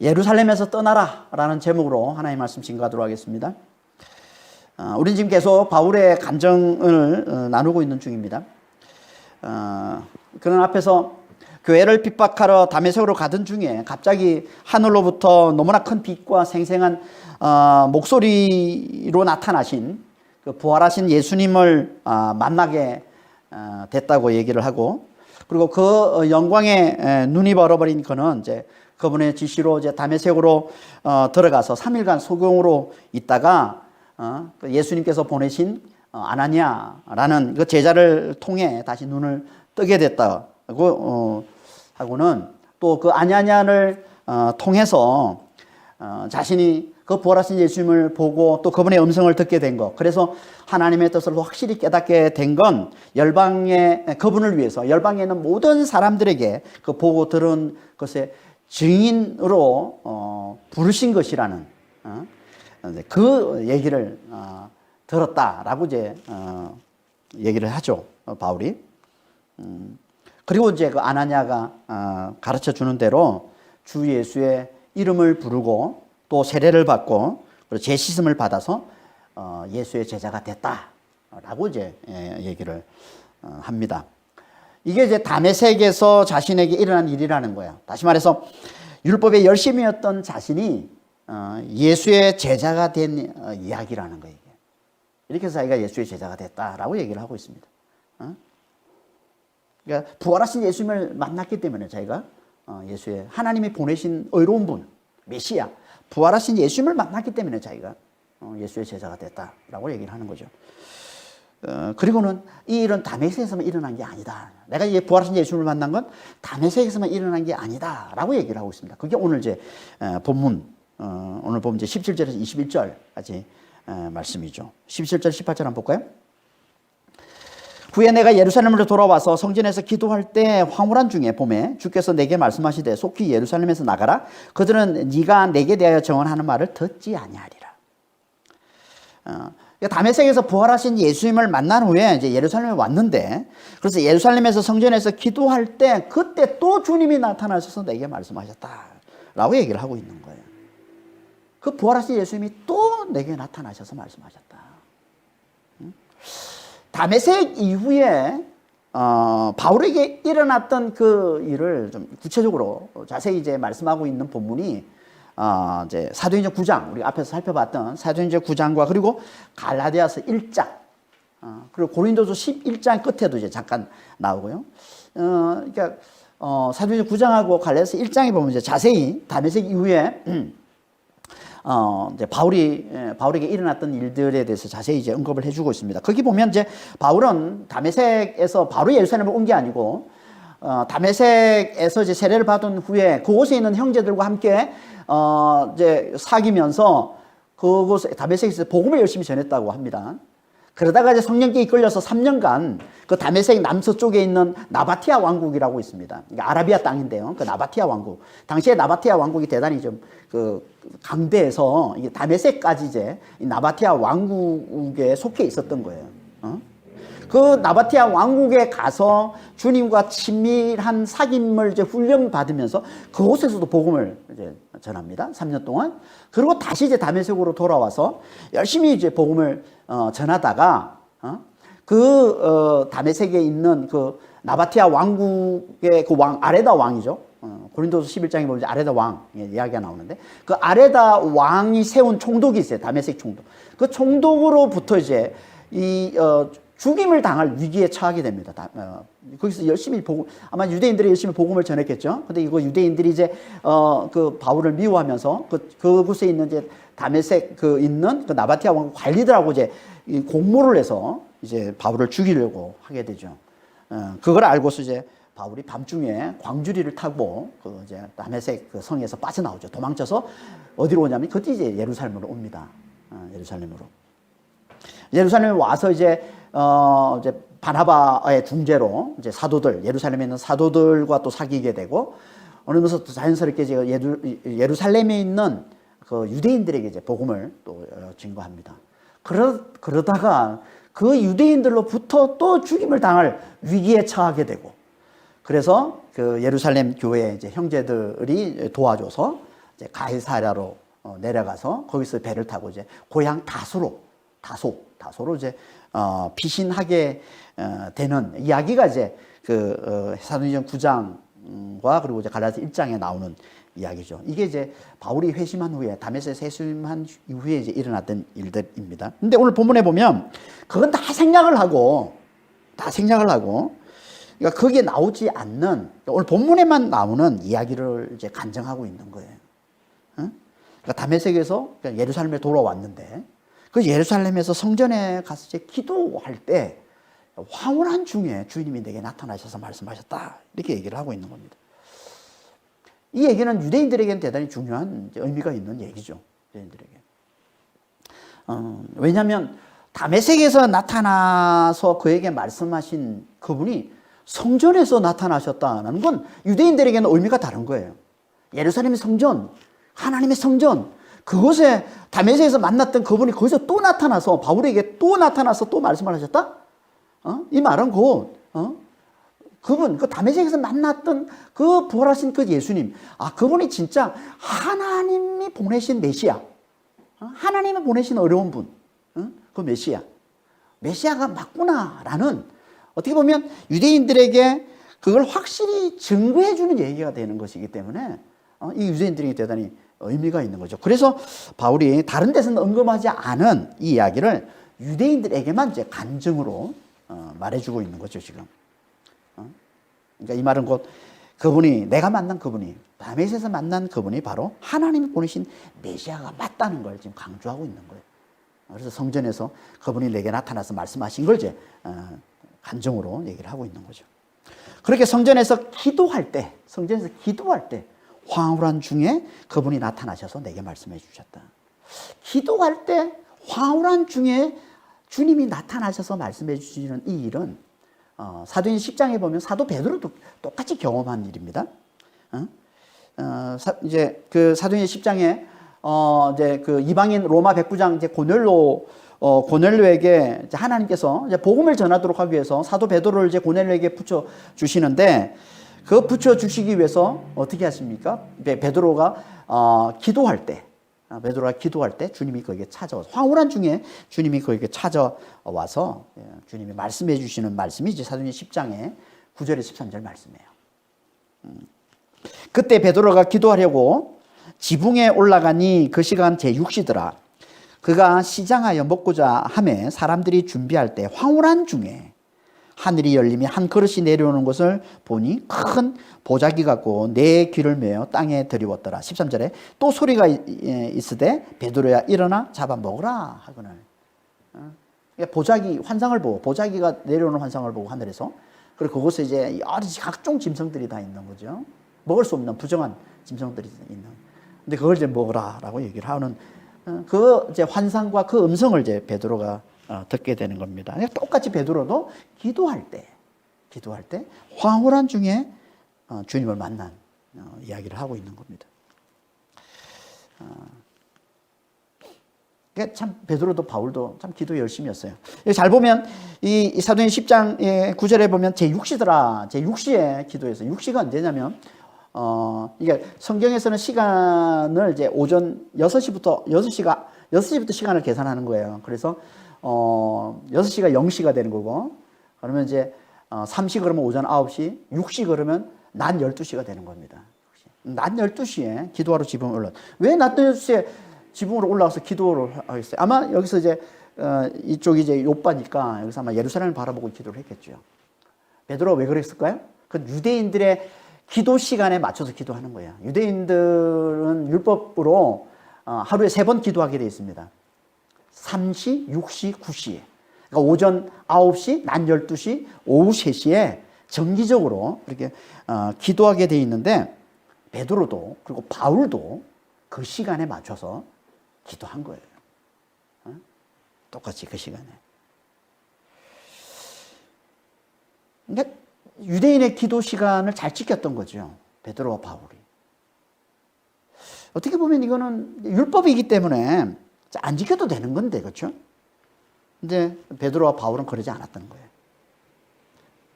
예루살렘에서 떠나라 라는 제목으로 하나님의 말씀 증거하도록 하겠습니다. 우리는 지금 계속 바울의 감정을 나누고 있는 중입니다. 그런 앞에서 교회를 핍박하러 다메섹으로 가던 중에 갑자기 하늘로부터 너무나 큰 빛과 생생한 목소리로 나타나신 그 부활하신 예수님을 만나게 됐다고 얘기를 하고, 그리고 그 영광에 눈이 벌어버린 그는 이제 그분의 지시로 이제 다메섹으로 들어가서 3일간 소경으로 있다가 예수님께서 보내신 아나니아라는 그 제자를 통해 다시 눈을 뜨게 됐다고 하고는, 또 그 아나니아를 통해서 자신이 그 부활하신 예수님을 보고 또 그분의 음성을 듣게 된 것, 그래서 하나님의 뜻을 확실히 깨닫게 된 건 열방의 그분을 위해서 열방에 있는 모든 사람들에게 그 보고 들은 것의 증인으로 부르신 것이라는 그 얘기를 들었다라고 이제 얘기를 하죠, 바울이. 그리고 이제 그 아나니아가 가르쳐 주는 대로 주 예수의 이름을 부르고 또 세례를 받고 그리고 제시즘을 받아서 예수의 제자가 됐다라고 이제 얘기를 합니다. 이게 이제 다메섹에서 자신에게 일어난 일이라는 거예요. 다시 말해서 율법의 열심이었던 자신이 예수의 제자가 된 이야기라는 거예요. 이렇게 해서 자기가 예수의 제자가 됐다라고 얘기를 하고 있습니다. 그러니까 부활하신 예수님을 만났기 때문에 자기가 예수의 하나님이 보내신 의로운 분, 메시아, 부활하신 예수님을 만났기 때문에 자기가 예수의 제자가 됐다라고 얘기를 하는 거죠. 그리고는 이 일은 다메섹에서만 일어난 게 아니다. 내가 이 부활하신 예수님을 만난 건 다메섹에서만 일어난 게 아니다라고 얘기를 하고 있습니다. 그게 오늘 이제 본문, 오늘 보면 이제 17절에서 21절까지 말씀이죠. 17절, 18절 한번 볼까요? 후에 내가 예루살렘으로 돌아와서 성전에서 기도할 때 황홀한 중에 봄에 주께서 내게 말씀하시되 속히 예루살렘에서 나가라. 그들은 네가 내게 대하여 정언하는 말을 듣지 아니하리라. 다메섹에서 부활하신 예수님을 만난 후에 이제 예루살렘에 왔는데, 그래서 예루살렘에서 성전에서 기도할 때 그때 또 주님이 나타나셔서 내게 말씀하셨다라고 얘기를 하고 있는 거예요. 그 부활하신 예수님이 또 내게 나타나셔서 말씀하셨다. 다메섹 이후에 바울에게 일어났던 그 일을 좀 구체적으로 자세히 이제 말씀하고 있는 본문이 이제 사도행전 9장, 우리 앞에서 살펴봤던 사도행전 9장과 그리고 갈라디아서 1장, 그리고 고린도서 11장 끝에도 이제 잠깐 나오고요. 그러니까 사도행전 9장하고 갈라디아서 1장에 보면 이제 자세히 다메섹 이후에 이제 바울에게 일어났던 일들에 대해서 자세히 이제 언급을 해주고 있습니다. 거기 보면 이제 바울은 다메섹에서 바로 예루살렘을 온 게 아니고, 다메섹에서 이제 세례를 받은 후에 그곳에 있는 형제들과 함께 이제 사귀면서 그곳에 다메섹에서 복음을 열심히 전했다고 합니다. 그러다가 이제 성령께 이끌려서 3년간 그 다메섹 남서쪽에 있는 나바티아 왕국이라고 있습니다. 그러니까 아라비아 땅인데요. 그 나바티아 왕국. 당시에 나바티아 왕국이 대단히 좀 그 강대해서 이게 다메섹까지 이제 이 나바티아 왕국에 속해 있었던 거예요. 그 나바티아 왕국에 가서 주님과 친밀한 사귐을 이제 훈련받으면서 그곳에서도 복음을 이제 전합니다. 3년 동안. 그리고 다시 이제 다메섹으로 돌아와서 열심히 이제 복음을 전하다가 다메섹에 있는 그 나바티아 왕국의 그 왕, 아레다 왕이죠. 고린도서 11장에 보면 아레다 왕 이야기가 나오는데, 그 아레다 왕이 세운 총독이 있어요. 다메섹 총독. 그 총독으로부터 이제 죽임을 당할 위기에 처하게 됩니다. 거기서 열심히 아마 유대인들이 열심히 복음을 전했겠죠. 근데 이거 유대인들이 이제 그 바울을 미워하면서 그곳에 있는 이제 다메섹 있는 그 나바티아 왕국 관리들하고 이제 공모를 해서 이제 바울을 죽이려고 하게 되죠. 그걸 알고서 이제 바울이 밤중에 광주리를 타고 이제 다메섹 그 성에서 빠져나오죠. 도망쳐서 어디로 오냐면 그때 이제 예루살렘으로 옵니다. 예루살렘에 와서 이제 바나바의 중재로 이제 사도들, 예루살렘에 있는 사도들과 또 사귀게 되고, 어느 것도 자연스럽게 이제 예루살렘에 있는 그 유대인들에게 이제 복음을 또 증거합니다. 그러다가 그 유대인들로부터 또 죽임을 당할 위기에 처하게 되고, 그래서 그 예루살렘 교회 이제 형제들이 도와줘서 이제 가이사랴로 내려가서 거기서 배를 타고 이제 고향 다소로 이제 피신하게 되는 이야기가 이제 그 사도행전 9장과 그리고 이제 갈라디아 1장에 나오는 이야기죠. 이게 이제 바울이 회심한 후에 다메섹에서 회심한 이후에 이제 일어났던 일들입니다. 근데 오늘 본문에 보면 그건 다 생략을 하고 그러니까 거기에 나오지 않는 오늘 본문에만 나오는 이야기를 이제 간증하고 있는 거예요. 그러니까 다메섹에서 예루살렘에 돌아왔는데 그 예루살렘에서 성전에 가서 이제 기도할 때 황홀한 중에 주님이 내게 나타나셔서 말씀하셨다. 이렇게 얘기를 하고 있는 겁니다. 이 얘기는 유대인들에게는 대단히 중요한 의미가 있는 얘기죠. 유대인들에게. 왜냐하면 다메섹에서 나타나서 그에게 말씀하신 그분이 성전에서 나타나셨다는 건 유대인들에게는 의미가 다른 거예요. 예루살렘의 성전, 하나님의 성전, 그곳에 다메섹에서 만났던 그분이 거기서 또 나타나서 바울에게 또 나타나서 또 말씀을 하셨다? 이 말은 그분, 그 다메섹에서 만났던 그 부활하신 그 예수님, 그분이 진짜 하나님이 보내신 메시아, 하나님이 보내신 어려운 분, 그 메시아가 맞구나라는 어떻게 보면 유대인들에게 그걸 확실히 증거해 주는 얘기가 되는 것이기 때문에 이 유대인들에게 대단히 의미가 있는 거죠. 그래서 바울이 다른 데서는 언급하지 않은 이 이야기를 유대인들에게만 이제 간증으로 말해주고 있는 거죠, 지금. 그러니까 이 말은 곧 그분이, 내가 만난 그분이, 다메섹에서 만난 그분이 바로 하나님이 보내신 메시아가 맞다는 걸 지금 강조하고 있는 거예요. 그래서 성전에서 그분이 내게 나타나서 말씀하신 걸 이제 간증으로 얘기를 하고 있는 거죠. 그렇게 성전에서 기도할 때 황홀한 중에 그분이 나타나셔서 내게 말씀해 주셨다. 기도할 때 황홀한 중에 주님이 나타나셔서 말씀해 주시는 이 일은 사도행전 10장에 보면 사도 베드로도 똑같이 경험한 일입니다. 이제 그 사도행전 10장에 이제 그 이방인 로마 백부장 이제 고넬료에게 이제 하나님께서 이제 복음을 전하도록 하기 위해서 사도 베드로를 이제 고넬료에게 붙여 주시는데 그 붙여 주시기 위해서 어떻게 하십니까? 베드로가 기도할 때 주님이 거기에 찾아와서 황홀한 중에 주님이 거기에 찾아와서 주님이 말씀해 주시는 말씀이 이제 사도행전 10장의 9절에 13절 말씀이에요. 그때 베드로가 기도하려고 지붕에 올라가니 그 시간 제6시더라. 그가 시장하여 먹고자 하매 사람들이 준비할 때 황홀한 중에 하늘이 열리며 한 그릇이 내려오는 것을 보니 큰 보자기 같고 내 귀를 메어 땅에 들이웠더라. 13절에 또 소리가 있으되 베드로야 일어나 잡아 먹으라 하거늘. 보자기 환상을 보고 보자기가 내려오는 환상을 보고 하늘에서 그리고 그곳에 이제 여러 각종 짐승들이 다 있는 거죠. 먹을 수 없는 부정한 짐승들이 있는. 근데 그걸 이제 먹으라라고 얘기를 하는 그 이제 환상과 그 음성을 이제 베드로가 듣게 되는 겁니다. 똑같이 베드로도 기도할 때 황홀한 중에 주님을 만난 이야기를 하고 있는 겁니다. 그러니까 참 베드로도 바울도 참 기도 열심히 했어요. 잘 보면 이 사도행전 10장 9절에 보면 제6시더라. 제6시에 기도해서 6시가 언제냐면 이게 성경에서는 시간을 이제 오전 6시부터 시간을 계산하는 거예요. 그래서 6시가 0시가 되는 거고, 그러면 이제 3시 그러면 오전 9시, 6시 그러면 낮 12시가 되는 겁니다. 낮 12시에 기도하러 지붕에 올라. 왜 낮 12시에 지붕으로 올라와서 기도를 하겠어요? 아마 여기서 이제 이쪽이 이제 요바니까 여기서 아마 예루살렘을 바라보고 기도를 했겠죠. 베드로가 왜 그랬을까요? 그 유대인들의 기도 시간에 맞춰서 기도하는 거예요. 유대인들은 율법으로 하루에 3번 기도하게 되어 있습니다. 3시, 6시, 9시에. 그러니까 오전 9시, 낮 12시, 오후 3시에 정기적으로 이렇게 기도하게 되어 있는데 베드로도 그리고 바울도 그 시간에 맞춰서 기도한 거예요. 똑같이 그 시간에. 그러니까 유대인의 기도 시간을 잘 지켰던 거죠. 베드로와 바울이. 어떻게 보면 이거는 율법이기 때문에 안 지켜도 되는 건데, 그렇죠? 근데 베드로와 바울은 그러지 않았던 거예요.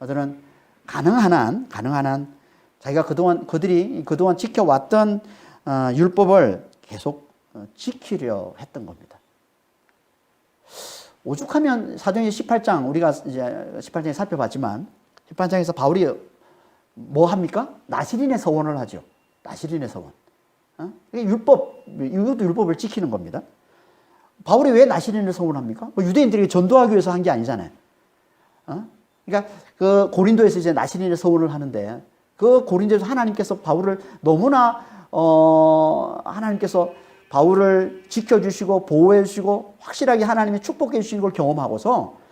그들은 가능한 한 자기가 그들이 그동안 지켜왔던 율법을 계속 지키려 했던 겁니다. 오죽하면 사도행전 18장, 우리가 이제 18장에 살펴봤지만 18장에서 바울이 뭐 합니까? 나시린의 서원을 하죠. 나시린의 서원. 이것도 율법을 지키는 겁니다. 바울이 왜 나시린의 서원을 합니까? 뭐 유대인들에게 전도하기 위해서 한 게 아니잖아요. 그러니까 그 고린도에서 이제 나시린의 서원을 하는데 그 고린도에서 하나님께서 바울을 너무나 하나님께서 바울을 지켜주시고 보호해주시고 확실하게 하나님이 축복해 주시는 걸 경험하고서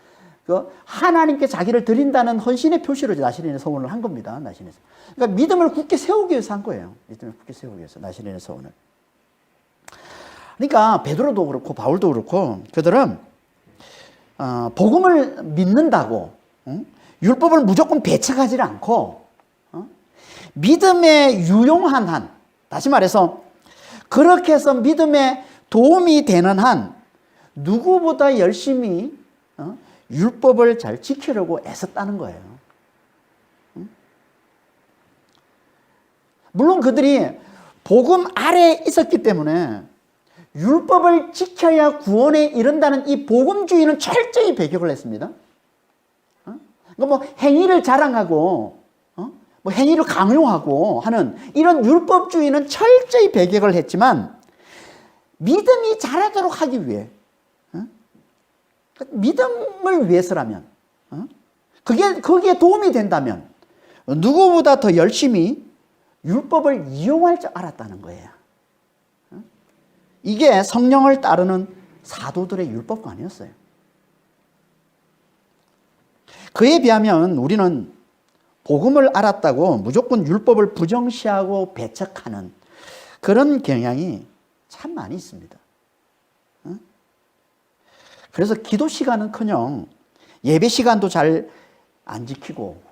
그 하나님께 자기를 드린다는 헌신의 표시로 나시린의 서원을 한 겁니다. 나시린의 서원. 그러니까 믿음을 굳게 세우기 위해서 한 거예요. 믿음을 굳게 세우기 위해서 나시린의 서원을. 그러니까 베드로도 그렇고 바울도 그렇고 그들은 복음을 믿는다고 율법을 무조건 배척하지 않고 믿음에 유용한 한, 다시 말해서 그렇게 해서 믿음에 도움이 되는 한 누구보다 열심히 율법을 잘 지키려고 애썼다는 거예요. 물론 그들이 복음 아래에 있었기 때문에 율법을 지켜야 구원에 이른다는 이 복음주의는 철저히 배격을 했습니다. 그러니까 뭐 행위를 자랑하고 뭐 행위를 강요하고 하는 이런 율법주의는 철저히 배격을 했지만 믿음이 자라도록 하기 위해 믿음을 위해서라면 거기에 도움이 된다면 누구보다 더 열심히 율법을 이용할 줄 알았다는 거예요. 이게 성령을 따르는 사도들의 율법관이었어요. 그에 비하면 우리는 복음을 알았다고 무조건 율법을 부정시하고 배척하는 그런 경향이 참 많이 있습니다. 그래서 기도 시간은커녕 예배 시간도 잘 안 지키고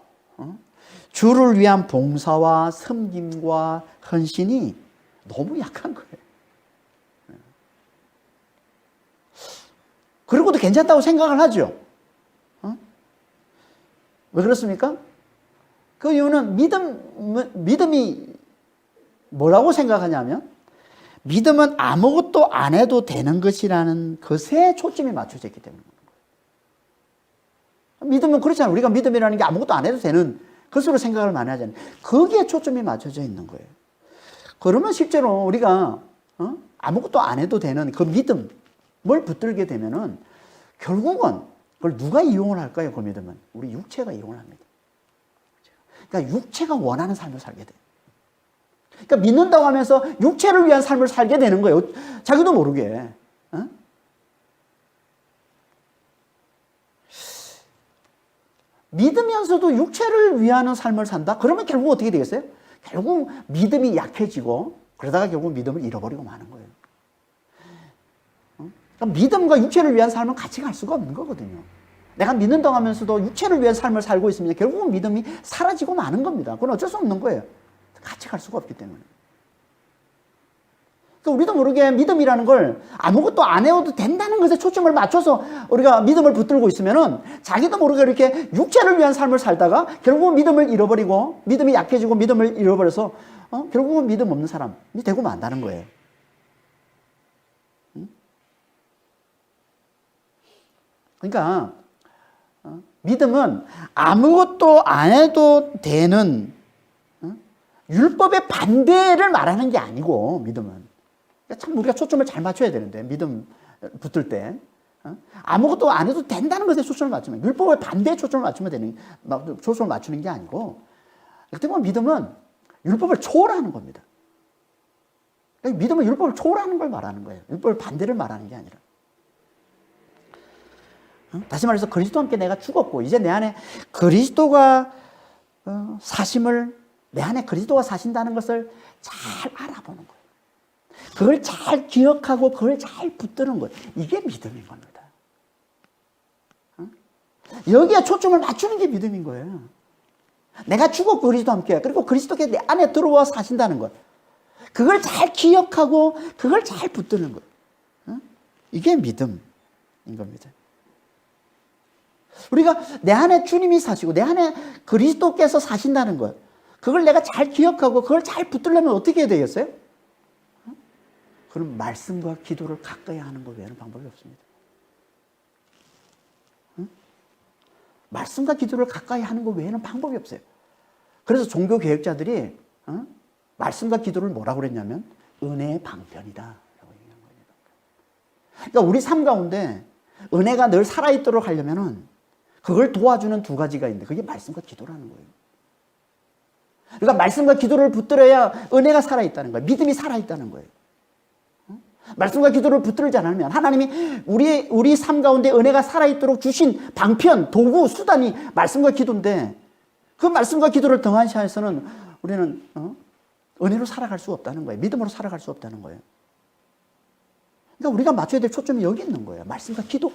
주를 위한 봉사와 섬김과 헌신이 너무 약한 거예요. 그러고도 괜찮다고 생각을 하죠. 왜 그렇습니까? 그 이유는 믿음이 뭐라고 생각하냐면 믿음은 아무것도 안 해도 되는 것이라는 것에 초점이 맞춰져 있기 때문에 믿음은 그렇잖아요. 우리가 믿음이라는 게 아무것도 안 해도 되는 것으로 생각을 많이 하잖아요. 거기에 초점이 맞춰져 있는 거예요. 그러면 실제로 우리가 아무것도 안 해도 되는 그 믿음을 붙들게 되면은 결국은 그걸 누가 이용을 할까요? 그 믿음은 우리 육체가 이용을 합니다. 그러니까 육체가 원하는 삶을 살게 돼요. 그러니까 믿는다고 하면서 육체를 위한 삶을 살게 되는 거예요. 자기도 모르게. 믿으면서도 육체를 위하는 삶을 산다? 그러면 결국 어떻게 되겠어요? 결국 믿음이 약해지고 그러다가 결국 믿음을 잃어버리고 마는 거예요. 그러니까 믿음과 육체를 위한 삶은 같이 갈 수가 없는 거거든요. 내가 믿는다고 하면서도 육체를 위한 삶을 살고 있으면 결국은 믿음이 사라지고 마는 겁니다. 그건 어쩔 수 없는 거예요. 같이 갈 수가 없기 때문에. 그러니까 우리도 모르게 믿음이라는 걸 아무것도 안 해도 된다는 것에 초점을 맞춰서 우리가 믿음을 붙들고 있으면은 자기도 모르게 이렇게 육체를 위한 삶을 살다가 결국은 믿음을 잃어버리고 믿음이 약해지고 믿음을 잃어버려서 결국은 믿음 없는 사람이 되고 만다는 거예요. 그러니까 믿음은 아무것도 안 해도 되는 율법의 반대를 말하는 게 아니고 믿음은 참 우리가 초점을 잘 맞춰야 되는데 믿음 붙들 때 아무것도 안 해도 된다는 것에 초점을 맞추면 율법의 반대에 초점을 맞추는 게 아니고 그때 보면 믿음은 율법을 초월하는 겁니다. 믿음은 율법을 초월하는 걸 말하는 거예요. 율법의 반대를 말하는 게 아니라. 다시 말해서 그리스도와 함께 내가 죽었고 이제 내 안에 그리스도가 사심을 내 안에 그리스도가 사신다는 것을 잘 알아보는 거예요. 그걸 잘 기억하고 그걸 잘 붙드는 거예요. 이게 믿음인 겁니다. 여기에 초점을 맞추는 게 믿음인 거예요. 내가 죽었고 그리스도와 함께 그리고 그리스도께 내 안에 들어와 사신다는 것. 그걸 잘 기억하고 그걸 잘 붙드는 거예요. 이게 믿음인 겁니다. 우리가 내 안에 주님이 사시고 내 안에 그리스도께서 사신다는 것. 그걸 내가 잘 기억하고 그걸 잘 붙들려면 어떻게 해야 되겠어요? 그럼 말씀과 기도를 가까이 하는 것 외에는 방법이 없습니다. 응? 말씀과 기도를 가까이 하는 것 외에는 방법이 없어요. 그래서 종교 개혁자들이 말씀과 기도를 뭐라고 그랬냐면 은혜의 방편이다 라고 얘기한 거예요. 그러니까 우리 삶 가운데 은혜가 늘 살아있도록 하려면은 그걸 도와주는 두 가지가 있는데 그게 말씀과 기도라는 거예요. 그러니까 말씀과 기도를 붙들어야 은혜가 살아있다는 거예요. 믿음이 살아있다는 거예요. 말씀과 기도를 붙들지 않으면 하나님이 우리 삶 가운데 은혜가 살아있도록 주신 방편, 도구, 수단이 말씀과 기도인데 그 말씀과 기도를 등한시해서는 우리는 은혜로 살아갈 수 없다는 거예요. 믿음으로 살아갈 수 없다는 거예요. 그러니까 우리가 맞춰야 될 초점이 여기 있는 거예요. 말씀과 기도.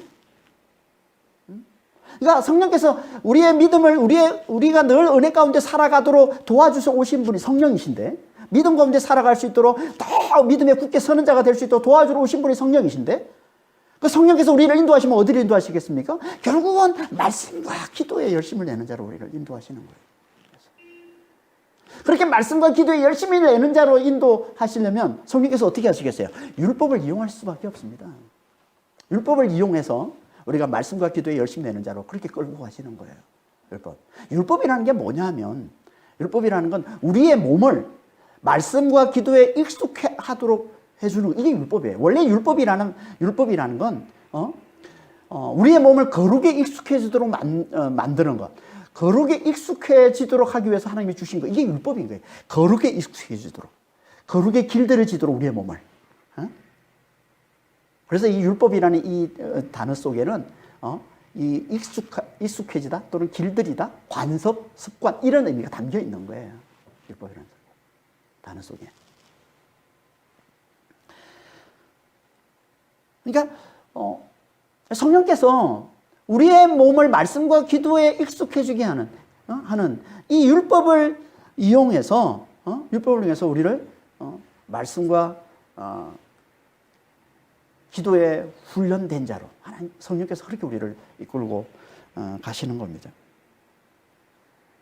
그러니까 성령께서 우리의 믿음을 우리가 늘 은혜 가운데 살아가도록 도와주셔 오신 분이 성령이신데 믿음 가운데 살아갈 수 있도록 더 믿음에 굳게 서는 자가 될 수 있도록 도와주러 오신 분이 성령이신데 그 성령께서 우리를 인도하시면 어디를 인도하시겠습니까? 결국은 말씀과 기도에 열심을 내는 자로 우리를 인도하시는 거예요. 그렇게 말씀과 기도에 열심히 내는 자로 인도하시려면 성령께서 어떻게 하시겠어요? 율법을 이용할 수밖에 없습니다. 율법을 이용해서 우리가 말씀과 기도에 열심히 내는 자로 그렇게 끌고 가시는 거예요. 율법이라는 게 뭐냐면 율법이라는 건 우리의 몸을 말씀과 기도에 익숙하도록 해주는 이게 율법이에요. 원래 율법이라는 건 우리의 몸을 거룩에 익숙해지도록 만드는 것. 거룩에 익숙해지도록 하기 위해서 하나님이 주신 거. 이게 율법인 거예요. 거룩에 익숙해지도록. 거룩에 길들여지도록 우리의 몸을. 그래서 이 율법이라는 이 단어 속에는 이 익숙해지다 또는 길들이다, 관습, 습관 이런 의미가 담겨 있는 거예요. 율법이라는 단어 속에. 그러니까 성령께서 우리의 몸을 말씀과 기도에 익숙해지게 하는 이 율법을 이용해서 우리를 말씀과 기도에 훈련된 자로 하나님 성령께서 그렇게 우리를 이끌고 가시는 겁니다.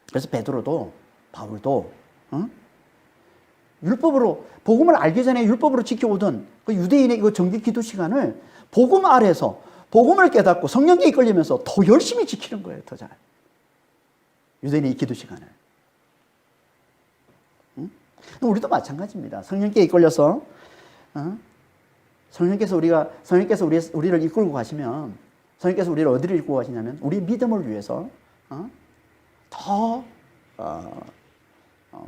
그래서 베드로도 바울도 율법으로 복음을 알기 전에 율법으로 지켜오던 그 유대인의 그 정기 기도 시간을 복음 아래서 복음을 깨닫고 성령께 이끌리면서 더 열심히 지키는 거예요. 더 잘. 유대인의 이 기도 시간을. 우리도 마찬가지입니다. 성령께 이끌려서 성령께서 우리를 이끌고 가시면 성령께서 우리를 어디를 이끌고 가시냐면 우리 믿음을 위해서 더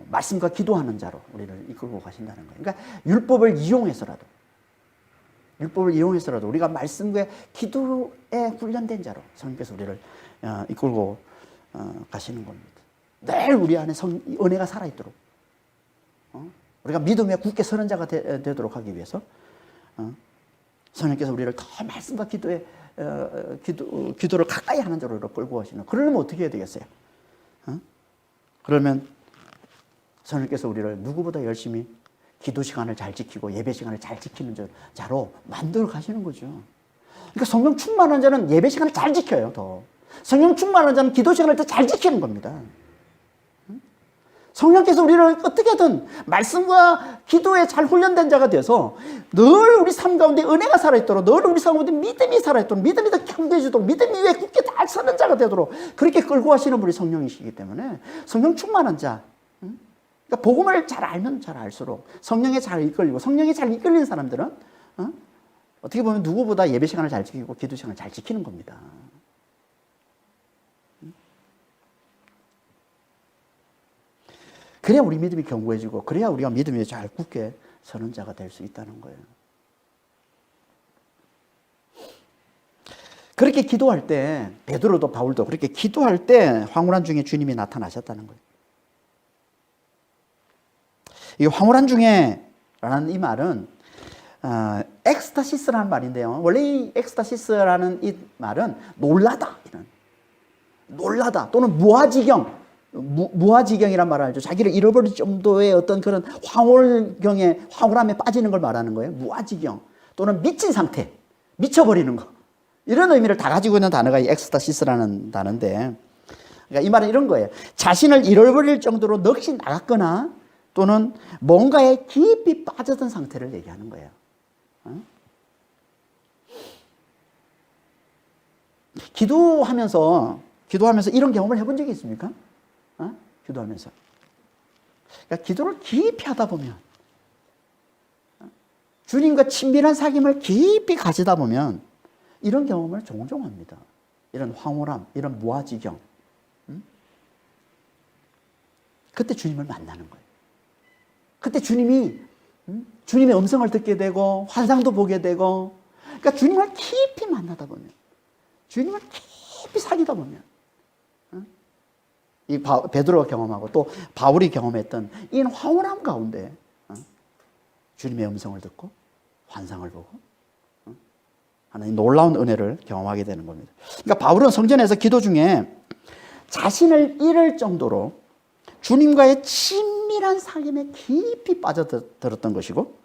말씀과 기도하는 자로 우리를 이끌고 가신다는 거예요. 그러니까 율법을 이용해서라도 우리가 말씀과 기도에 훈련된 자로 성령께서 우리를 이끌고 가시는 겁니다. 늘 우리 안에 은혜가 살아있도록 우리가 믿음에 굳게 서는 자가 되도록 하기 위해서 성령께서 우리를 더 말씀과 기도를 가까이 하는 자로 끌고 가시는. 그러려면 어떻게 해야 되겠어요? 그러면 성령께서 우리를 누구보다 열심히 기도 시간을 잘 지키고 예배 시간을 잘 지키는 자로 만들어 가시는 거죠. 그러니까 성령 충만한 자는 예배 시간을 잘 지켜요. 더 성령 충만한 자는 기도 시간을 더 잘 지키는 겁니다. 성령께서 우리를 어떻게든 말씀과 기도에 잘 훈련된 자가 돼서 늘 우리 삶 가운데 은혜가 살아있도록 늘 우리 삶 가운데 믿음이 살아있도록 믿음이 더 강해지도록 믿음이 위에 굳게 잘 서는 자가 되도록 그렇게 끌고 가시는 분이 성령이시기 때문에 성령 충만한 자, 그러니까 복음을 잘 알면 잘 알수록 성령에 잘 이끌리고 성령에 잘 이끌리는 사람들은 어떻게 보면 누구보다 예배 시간을 잘 지키고 기도 시간을 잘 지키는 겁니다. 그래야 우리 믿음이 견고해지고 그래야 우리가 믿음에 잘 굳게 서는 자가 될 수 있다는 거예요. 그렇게 기도할 때 베드로도 바울도 그렇게 기도할 때 황홀한 중에 주님이 나타나셨다는 거예요. 이 황홀한 중에라는 이 말은 엑스타시스라는 말인데요. 원래 이 엑스타시스라는 이 말은 놀라다 또는 무아지경이란 말을 알죠. 자기를 잃어버릴 정도의 어떤 그런 황홀함에 빠지는 걸 말하는 거예요. 무아지경 또는 미친 상태, 미쳐버리는 거. 이런 의미를 다 가지고 있는 단어가 이 엑스타시스라는 단어인데, 그러니까 이 말은 이런 거예요. 자신을 잃어버릴 정도로 넋이 나갔거나 또는 뭔가에 깊이 빠졌던 상태를 얘기하는 거예요. 기도하면서 이런 경험을 해본 적이 있습니까? 기도하면서. 그러니까 기도를 깊이 하다 보면, 주님과 친밀한 사귐을 깊이 가지다 보면 이런 경험을 종종 합니다. 이런 황홀함, 이런 무아지경. 그때 주님을 만나는 거예요. 그때 주님의 음성을 듣게 되고 환상도 보게 되고, 그러니까 주님을 깊이 만나다 보면, 주님을 깊이 사귀다 보면, 이 베드로가 경험하고 또 바울이 경험했던 이 황홀함 가운데 주님의 음성을 듣고 환상을 보고 하나님 놀라운 은혜를 경험하게 되는 겁니다. 그러니까 바울은 성전에서 기도 중에 자신을 잃을 정도로 주님과의 친밀한 사귐에 깊이 빠져들었던 것이고,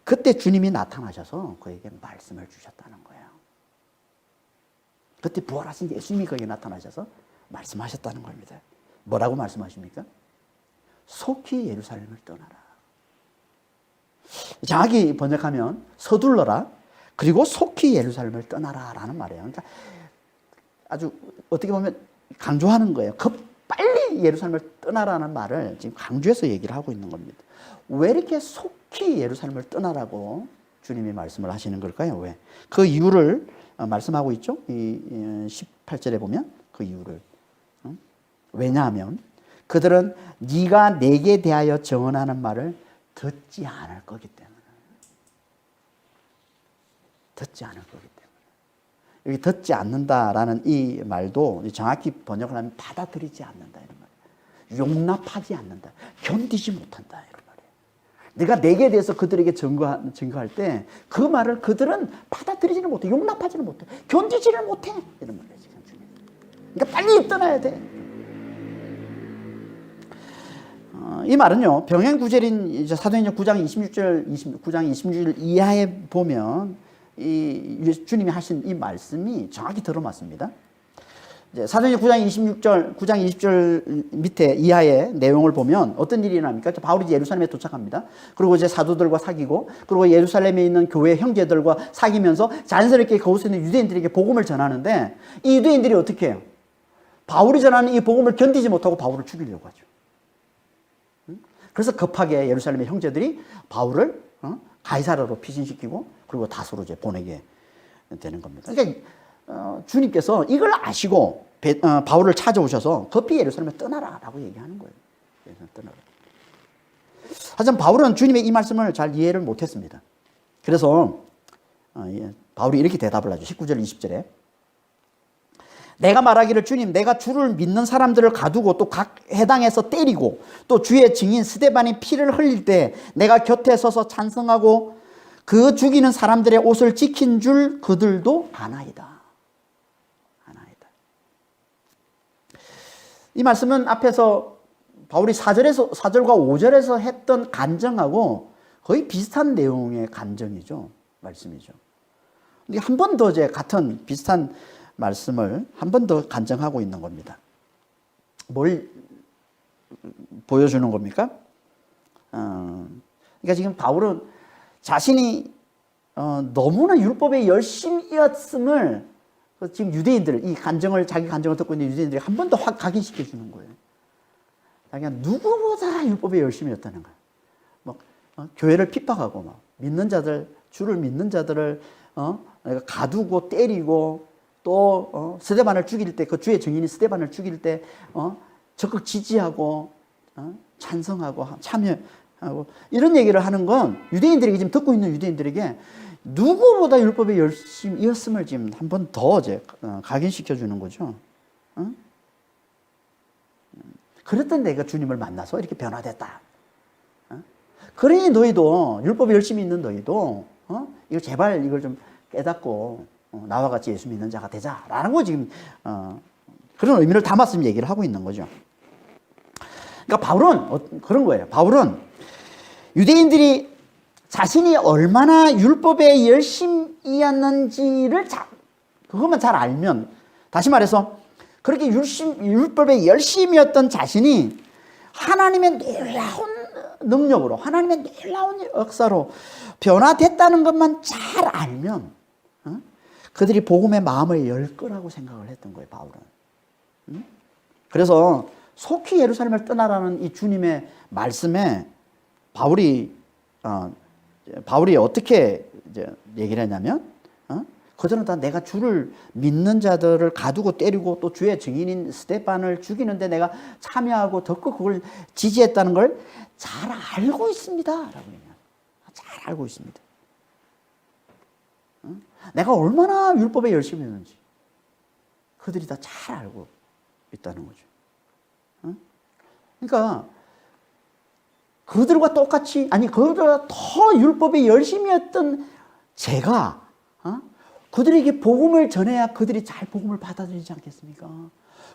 그때 주님이 나타나셔서 그에게 말씀을 주셨다는 거예요. 그때 부활하신 예수님이 그에게 나타나셔서 말씀하셨다는 겁니다. 뭐라고 말씀하십니까? 속히 예루살렘을 떠나라. 정확히 번역하면 서둘러라, 그리고 속히 예루살렘을 떠나라 라는 말이에요. 그러니까 아주 어떻게 보면 강조하는 거예요. 빨리 예루살렘을 떠나라는 말을 지금 강조해서 얘기를 하고 있는 겁니다. 왜 이렇게 속히 예루살렘을 떠나라고 주님이 말씀을 하시는 걸까요? 왜? 그 이유를 말씀하고 있죠. 이 18절에 보면 그 이유를. 왜냐하면 그들은 네가 내게 대하여 증언하는 말을 듣지 않을 거기 때문에. 듣지 않을 거기 때문에. 여기 듣지 않는다라는 이 말도 정확히 번역을 하면 받아들이지 않는다 이런 말이에요. 용납하지 않는다. 견디지 못한다 이런 말이에요. 내가 내게 대해서 그들에게 증거할 때 그 말을 그들은 받아들이지는 못해. 용납하지는 못해. 견디지를 못해. 이런 말이에요. 지금. 그러니까 빨리 떠나야 돼. 이 말은요, 병행구절인 사도행전 9장 26절 이하에 보면 이 주님이 하신 이 말씀이 정확히 들어맞습니다. 사도행전 9장 20절 밑에 이하의 내용을 보면 어떤 일이 일어납니까? 바울이 예루살렘에 도착합니다. 그리고 이제 사도들과 사귀고, 그리고 예루살렘에 있는 교회 형제들과 사귀면서 자연스럽게 그곳에 있는 유대인들에게 복음을 전하는데, 이 유대인들이 어떻게 해요? 바울이 전하는 이 복음을 견디지 못하고 바울을 죽이려고 하죠. 그래서 급하게 예루살렘의 형제들이 바울을 가이사랴로 피신시키고, 그리고 다소로 이제 보내게 되는 겁니다. 그러니까 주님께서 이걸 아시고 바울을 찾아오셔서 급히 예루살렘에 떠나라라고 얘기하는 거예요. 떠나라. 하지만 바울은 주님의 이 말씀을 잘 이해를 못했습니다. 그래서 바울이 이렇게 대답을 하죠. 19절 20절에 내가 말하기를 주님, 내가 주를 믿는 사람들을 가두고 또 각 해당에서 때리고 또 주의 증인 스데반이 피를 흘릴 때 내가 곁에 서서 찬성하고 그 죽이는 사람들의 옷을 지킨 줄 그들도 아나이다. 이 말씀은 앞에서 바울이 4절과 5절에서 했던 간증하고 거의 비슷한 내용의 간증이죠. 말씀이죠. 근데 한 번 더 이제 같은 비슷한 말씀을 한 번 더 간증하고 있는 겁니다. 뭘 보여주는 겁니까? 그러니까 지금 바울은 자신이 너무나 율법에 열심이었음을 지금 유대인들, 자기 간증을 듣고 있는 유대인들이 한 번 더 확 각인시켜 주는 거예요. 자기가 누구보다 율법에 열심이었다는 거예요. 교회를 핍박하고 주를 믿는 자들을 가두고 때리고 또 스데반을 죽일 때, 그 주의 증인이 스데반을 죽일 때 적극 지지하고 찬성하고 참여하고 이런 얘기를 하는 건 유대인들에게, 지금 듣고 있는 유대인들에게 누구보다 율법에 열심이었음을 지금 한 번 더 이제 각인시켜 주는 거죠. 그랬던 내가 주님을 만나서 이렇게 변화됐다. 그러니 너희도 율법에 열심히 있는 너희도 이거 제발 이걸 좀 깨닫고 나와 같이 예수 믿는 자가 되자라는 거 지금 그런 의미를 담았으면 얘기를 하고 있는 거죠. 그러니까 바울은 그런 거예요. 바울은 유대인들이 자신이 얼마나 율법에 열심이었는지를 그것만 잘 알면, 다시 말해서 율법에 열심이었던 자신이 하나님의 능력으로 하나님의 놀라운 역사로 변화됐다는 것만 잘 알면 그들이 복음의 마음을 열 거라고 생각을 했던 거예요, 바울은. 그래서 속히 예루살렘을 떠나라는 이 주님의 말씀에 바울이 어떻게 이제 얘기를 했냐면, 그들은 다 내가 주를 믿는 자들을 가두고 때리고 또 주의 증인인 스데반을 죽이는데 내가 참여하고 덕후 그걸 지지했다는 걸 잘 알고 있습니다. 라고 얘기합니다. 잘 알고 있습니다. 내가 얼마나 율법에 열심히 했는지 그들이 다 잘 알고 있다는 거죠. 그러니까 그들과 똑같이, 아니 그들보다 더 율법에 열심히 했던 제가 그들에게 복음을 전해야 그들이 잘 복음을 받아들이지 않겠습니까?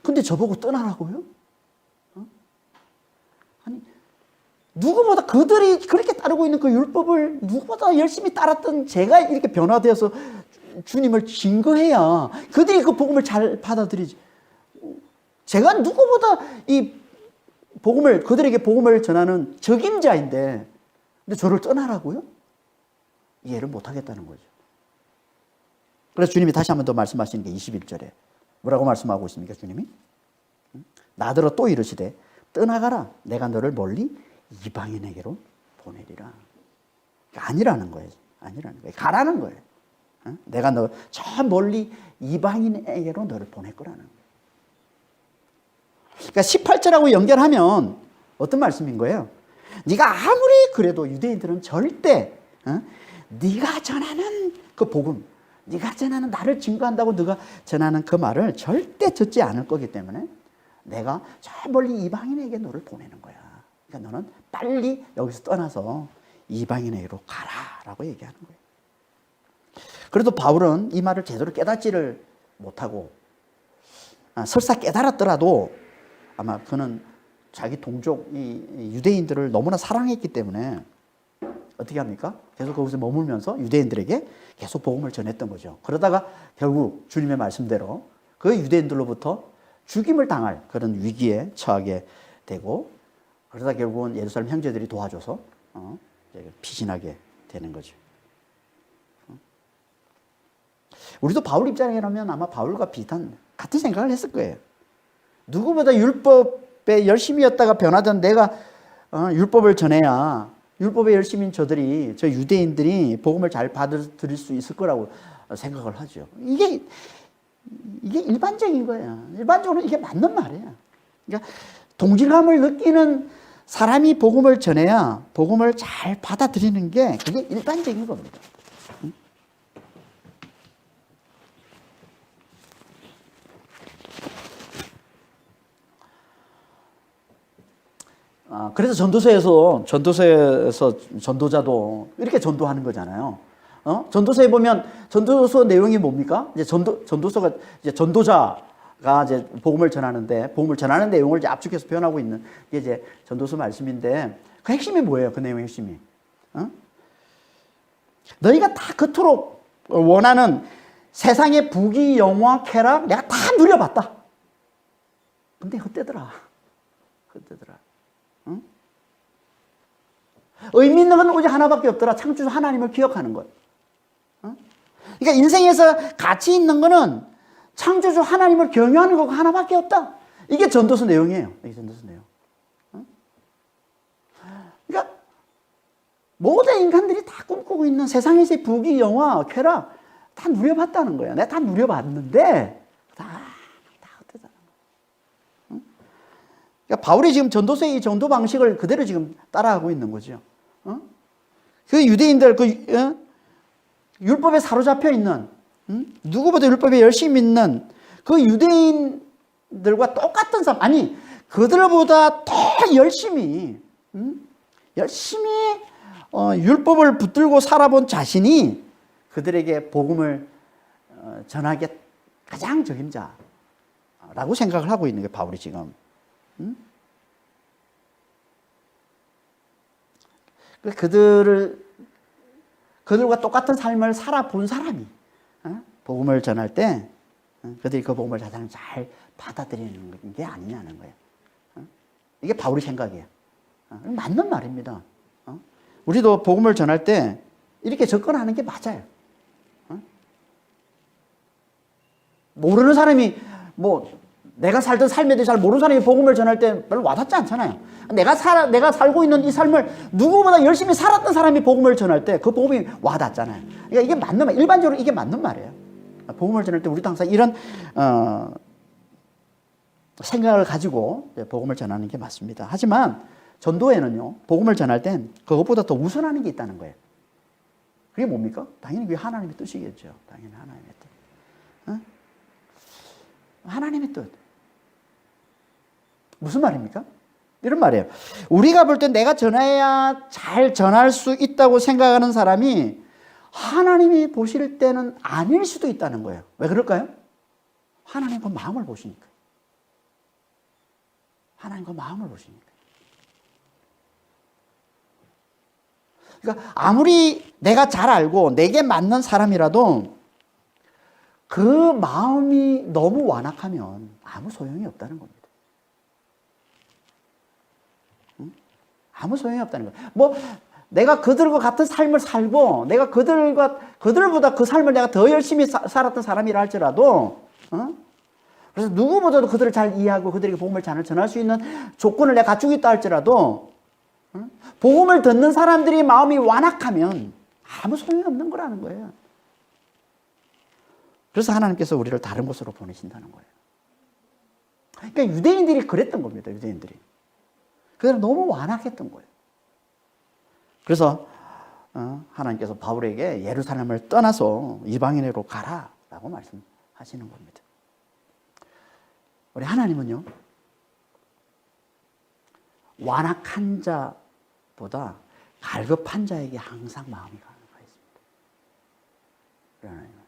근데 저보고 떠나라고요? 아니 누구보다 그들이 그렇게 따르고 있는 그 율법을 누구보다 열심히 따랐던 제가 이렇게 변화되어서 주님을 증거해야 그들이 그 복음을 잘 받아들이지. 제가 누구보다 이 복음을, 그들에게 복음을 전하는 적임자인데 근데 저를 떠나라고요? 이해를 못하겠다는 거죠. 그래서 주님이 다시 한 번 더 말씀하시는 게 21절에 뭐라고 말씀하고 있습니까, 주님이? 나더러 또 이르시되 떠나가라, 내가 너를 멀리 이방인에게로 보내리라. 아니라는 거예요. 아니라는 거예요. 가라는 거예요. 내가 너 저 멀리 이방인에게로 너를 보낼 거라는 거예요. 그러니까 18절하고 연결하면 어떤 말씀인 거예요? 네가 아무리 그래도 유대인들은 절대 네가 전하는 그 복음, 네가 전하는 나를 증거한다고 네가 전하는 그 말을 절대 듣지 않을 거기 때문에 내가 저 멀리 이방인에게 너를 보내는 거야. 그러니까 너는 빨리 여기서 떠나서 이방인에게로 가라라고 얘기하는 거예요. 그래도 바울은 이 말을 제대로 깨닫지를 못하고 설사 깨달았더라도 아마 그는 자기 동족 이 유대인들을 너무나 사랑했기 때문에 어떻게 합니까? 계속 거기서 머물면서 유대인들에게 계속 복음을 전했던 거죠. 그러다가 결국 주님의 말씀대로 그 유대인들로부터 죽임을 당할 그런 위기에 처하게 되고, 그러다 결국은 예루살렘 형제들이 도와줘서 피신하게 되는 거죠. 우리도 바울 입장이라면 아마 바울과 비슷한 같은 생각을 했을 거예요. 누구보다 율법에 열심히였다가 변하던 내가 율법을 전해야 율법에 열심인 저들이, 저 유대인들이 복음을 잘 받아들일 수 있을 거라고 생각을 하죠. 이게 일반적인 거예요. 일반적으로 이게 맞는 말이에요. 그러니까 동질감을 느끼는 사람이 복음을 전해야 복음을 잘 받아들이는 게 그게 일반적인 겁니다. 그래서 전도서에서 전도자도 이렇게 전도하는 거잖아요. 전도서에 보면 전도서 내용이 뭡니까? 이제 전도서가 이제 전도자가 이제 복음을 전하는데 복음을 전하는 내용을 이제 압축해서 표현하고 있는 게 이제 전도서 말씀인데 그 핵심이 뭐예요? 그 내용의 핵심이. 너희가 다 그토록 원하는 세상의 부귀, 영화, 쾌락 내가 다 누려봤다. 근데 헛되더라. 의미 있는 건 오직 하나밖에 없더라. 창조주 하나님을 기억하는 것. 그러니까 인생에서 가치 있는 거는 창조주 하나님을 경외하는 거가 하나밖에 없다. 이게 전도서 내용이에요. 이게 전도서 내용. 그러니까 모든 인간들이 다 꿈꾸고 있는 세상에서의 부귀, 영화, 쾌락 다 누려봤다는 거야. 내가 다 누려봤는데 다 헛되잖아. 그러니까 바울이 지금 전도서의 이 전도 방식을 그대로 지금 따라하고 있는 거죠. 그 유대인들, 율법에 사로잡혀 있는, 누구보다 율법에 열심히 있는 그 유대인들과 똑같은 삶, 아니, 그들보다 더 열심히, 율법을 붙들고 살아본 자신이 그들에게 복음을 전하기에 가장 적임자라고 생각을 하고 있는 게 바울이 지금. 그들과 똑같은 삶을 살아본 사람이 복음을 전할 때 그들이 그 복음을 가장 잘 받아들이는 게 아니냐는 거예요. 이게 바울의 생각이에요. 맞는 말입니다. 우리도 복음을 전할 때 이렇게 접근하는 게 맞아요. 모르는 사람이 뭐 내가 살던 삶에 대해 잘 모르는 사람이 복음을 전할 때 별로 와닿지 않잖아요. 내가 살고 있는 이 삶을 누구보다 열심히 살았던 사람이 복음을 전할 때 그 복음이 와닿잖아요. 그러니까 이게 맞는 말, 일반적으로 이게 맞는 말이에요. 복음을 전할 때 우리도 항상 이런 생각을 가지고 복음을 전하는 게 맞습니다. 하지만 전도에는요, 복음을 전할 땐 그것보다 더 우선하는 게 있다는 거예요. 그게 뭡니까? 당연히 그게 하나님의 뜻이겠죠. 당연히 하나님의 뜻. 하나님의 뜻. 무슨 말입니까? 이런 말이에요. 우리가 볼 때 내가 전해야 잘 전할 수 있다고 생각하는 사람이 하나님이 보실 때는 아닐 수도 있다는 거예요. 왜 그럴까요? 하나님 그 마음을 보시니까. 하나님 그 마음을 보시니까. 그러니까 아무리 내가 잘 알고 내게 맞는 사람이라도 그 마음이 너무 완악하면 아무 소용이 없다는 겁니다. 아무 소용이 없다는 거예요. 뭐 내가 그들과 같은 삶을 살고 내가 그들보다 그 삶을 내가 더 열심히 살았던 사람이라 할지라도 그래서 누구보다도 그들을 잘 이해하고 그들에게 복음을 잘 전할 수 있는 조건을 내가 갖추고 있다 할지라도 복음을 듣는 사람들이 마음이 완악하면 아무 소용이 없는 거라는 거예요. 그래서 하나님께서 우리를 다른 곳으로 보내신다는 거예요. 그러니까 유대인들이 그랬던 겁니다. 유대인들이. 그들은 너무 완악했던 거예요. 그래서 하나님께서 바울에게 예루살렘을 떠나서 이방인으로 가라라고 말씀하시는 겁니다. 우리 하나님은요, 완악한 자보다 갈급한 자에게 항상 마음이 가는 가 있습니다. 우리 하나님은.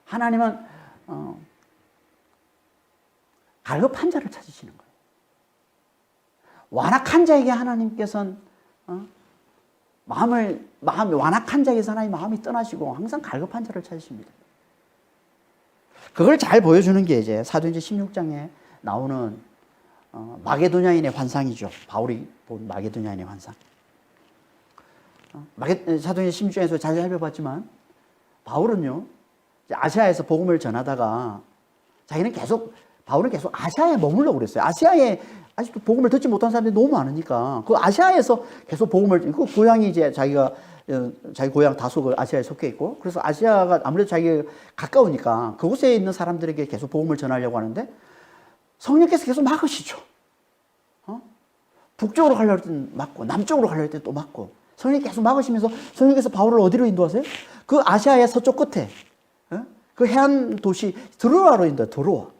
하나님은 갈급한 자를 찾으시는 거예요. 완악한 자에게 하나님께서는 완악한 자에게서 하나님 마음이 떠나시고 항상 갈급한 자를 찾으십니다. 그걸 잘 보여주는 게 이제 사도행전 16장에 나오는 마게도냐인의 환상이죠. 바울이 본 마게도냐인의 환상. 사도행전 16장에서 잘 살펴봤지만 바울은요, 아시아에서 복음을 전하다가 바울은 계속 아시아에 머물려고 그랬어요. 아시아에 아직도 복음을 듣지 못한 사람들이 너무 많으니까 그 아시아에서 계속 복음을, 그 고향이 이제 자기 고향 다소 아시아에 속해 있고, 그래서 아시아가 아무래도 자기가 가까우니까 그곳에 있는 사람들에게 계속 복음을 전하려고 하는데 성령께서 계속 막으시죠. 북쪽으로 가려할 때는 막고 남쪽으로 가려할 때는 또 막고 성령이 계속 막으시면서 성령께서 바울을 어디로 인도하세요? 그 아시아의 서쪽 끝에 그 해안 도시 드로아로 인도해요.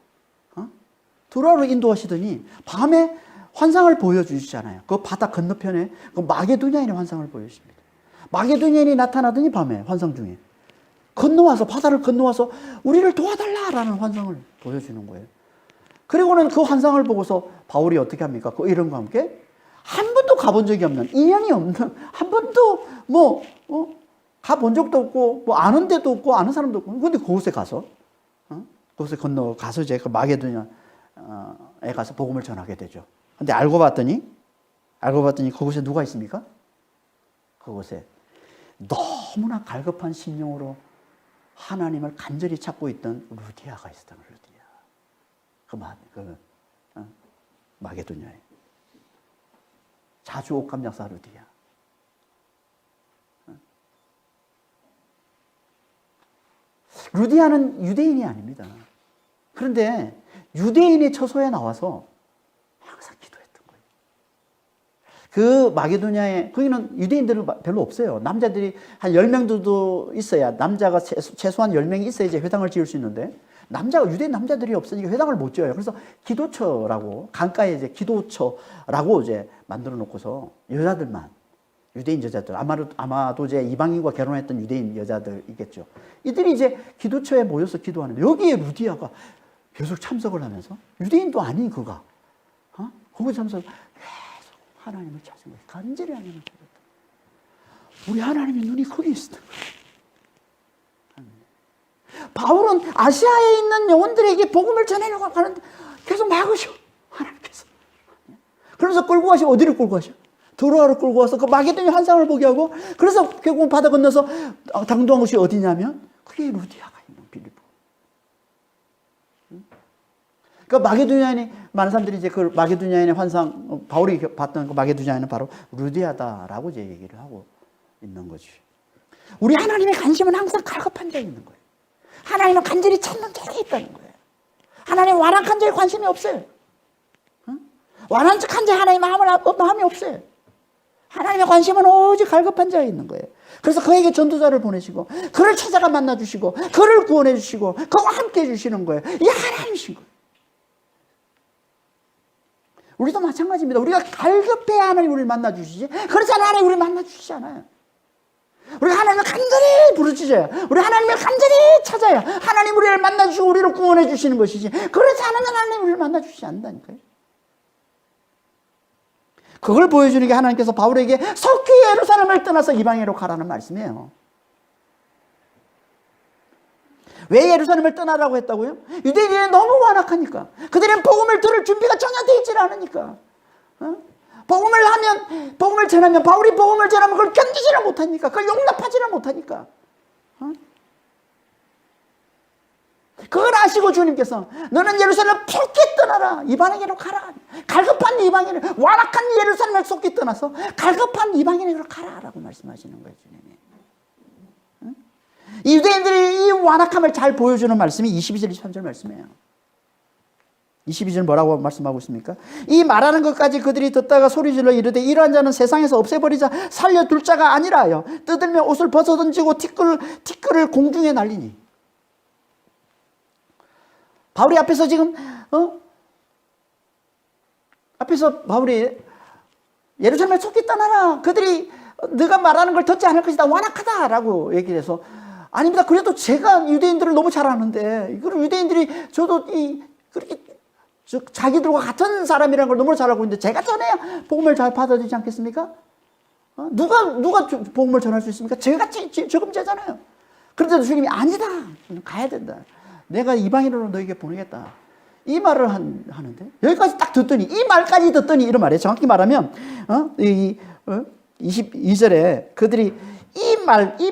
드로아로 인도하시더니 밤에 환상을 보여주시잖아요. 그 바다 건너편에 그 마게도냐인의 환상을 보여주십니다. 마게도냐인이 나타나더니 밤에 환상 중에 바다를 건너와서 우리를 도와달라라는 환상을 보여주는 거예요. 그리고는 그 환상을 보고서 바울이 어떻게 합니까? 그 이름과 함께 한 번도 가본 적이 없는, 인연이 없는, 한 번도 가본 적도 없고, 아는 데도 없고, 아는 사람도 없고, 근데 그곳에 가서, 그곳에 건너가서 이제 그 마게도냐에 가서 복음을 전하게 되죠. 근데 알고 봤더니 그곳에 누가 있습니까? 그곳에 너무나 갈급한 심령으로 하나님을 간절히 찾고 있던 루디아가 있었던 거예요. 루디아. 마게도냐에. 자주 옷감 장사 루디아. 루디아는 유대인이 아닙니다. 그런데 유대인의 처소에 나와서 항상 기도했던 거예요. 그 마게도냐에, 거기는 유대인들은 별로 없어요. 남자들이 한 10명도 있어야, 남자가 최소한 10명이 있어야지 회당을 지을 수 있는데, 유대인 남자들이 없으니까 회당을 못 지어요. 그래서 기도처라고, 강가에 이제 기도처라고 이제 만들어 놓고서 여자들만, 유대인 여자들, 아마도 이제 이방인과 결혼했던 유대인 여자들이겠죠. 이들이 이제 기도처에 모여서 기도하는데, 여기에 루디아가 계속 참석을 하면서, 유대인도 아닌 그가, 거기 참석, 계속 하나님을 찾은 거예요. 간절히 하나님을 찾았다. 우리 하나님의 눈이 거기 있었던 거예요. 바울은 아시아에 있는 영혼들에게 복음을 전하려고 하는데 계속 막으셔, 하나님께서. 그래서 끌고 가시고, 어디를 끌고 가셔? 드로아를 끌고 와서 그 마게도냐 환상을 보게 하고, 그래서 결국 바다 건너서 당도한 곳이 어디냐면 그게 루디아가 있는 빌립보. 그러니까 마게도냐인이, 많은 사람들이 이제 그 마게도냐인의 환상, 바울이 봤던 그 마게도냐인은 바로 루디아다라고 이제 얘기를 하고 있는 거지. 우리 하나님의 관심은 항상 갈급한 자에 있는 거예요. 하나님은 간절히 찾는 자에 있다는 거예요. 하나님 완악한 자에 관심이 없어요. 완악한 자에 하나님 마음이 없어요. 하나님의 관심은 오직 갈급한 자에 있는 거예요. 그래서 그에게 전도자를 보내시고, 그를 찾아가 만나주시고, 그를 구원해 주시고, 그와 함께 해주시는 거예요. 이 하나님이신 거예요. 우리도 마찬가지입니다. 우리가 갈급해야 하나님 우리를 만나주시지, 그렇지 않아 하나님 우리를 만나주시지 않아요. 우리 하나님을 간절히 부르짖어요. 우리 하나님을 간절히 찾아요. 하나님 우리를 만나주시고 우리를 구원해 주시는 것이지, 그렇지 않으면 하나님 우리를 만나주시지 않는다니까요. 그걸 보여주는 게 하나님께서 바울에게 속히 예루살렘을 떠나서 이방인으로 가라는 말씀이에요. 왜 예루살렘을 떠나라고 했다고요? 유대인이 너무 완악하니까. 그들은 복음을 들을 준비가 전혀 되어 있지 않으니까. 복음을 전하면, 바울이 복음을 전하면 그걸 견디지를 못하니까, 그걸 용납하지를 못하니까. 그걸 아시고 주님께서 너는 예루살렘을 속히 떠나라, 이방인으로 가라. 갈급한 이방인을, 완악한 예루살렘을 속히 떠나서 갈급한 이방인으로 가라 라고 말씀하시는 거예요, 주님이. 이 유대인들이 이 완악함을 잘 보여주는 말씀이 22절 23절 말씀이에요. 22절 뭐라고 말씀하고 있습니까? 이 말하는 것까지 그들이 듣다가 소리질러 이르되 이러한 자는 세상에서 없애버리자, 살려둘 자가 아니라 하여 뜯으며 옷을 벗어던지고 티끌을 공중에 날리니. 바울이 앞에서 지금 앞에서 바울이 예루살렘에 속히 떠나라, 그들이 네가 말하는 걸 듣지 않을 것이다, 완악하다라고 얘기를 해서, 아닙니다, 그래도 제가 유대인들을 너무 잘 아는데, 이걸 유대인들이 저도 그렇게 자기들과 같은 사람이라는 걸 너무 잘 알고 있는데 제가 전해야 복음을 잘 받아들이지 않겠습니까? 누가 복음을 전할 수 있습니까? 제가 적임자잖아요. 그런데도 주님이 아니다, 가야 된다, 내가 이방인으로 너에게 보내겠다, 이 말을 하는데, 여기까지 딱 듣더니, 이 말까지 듣더니 이런 말이에요. 정확히 말하면 22절에 그들이 이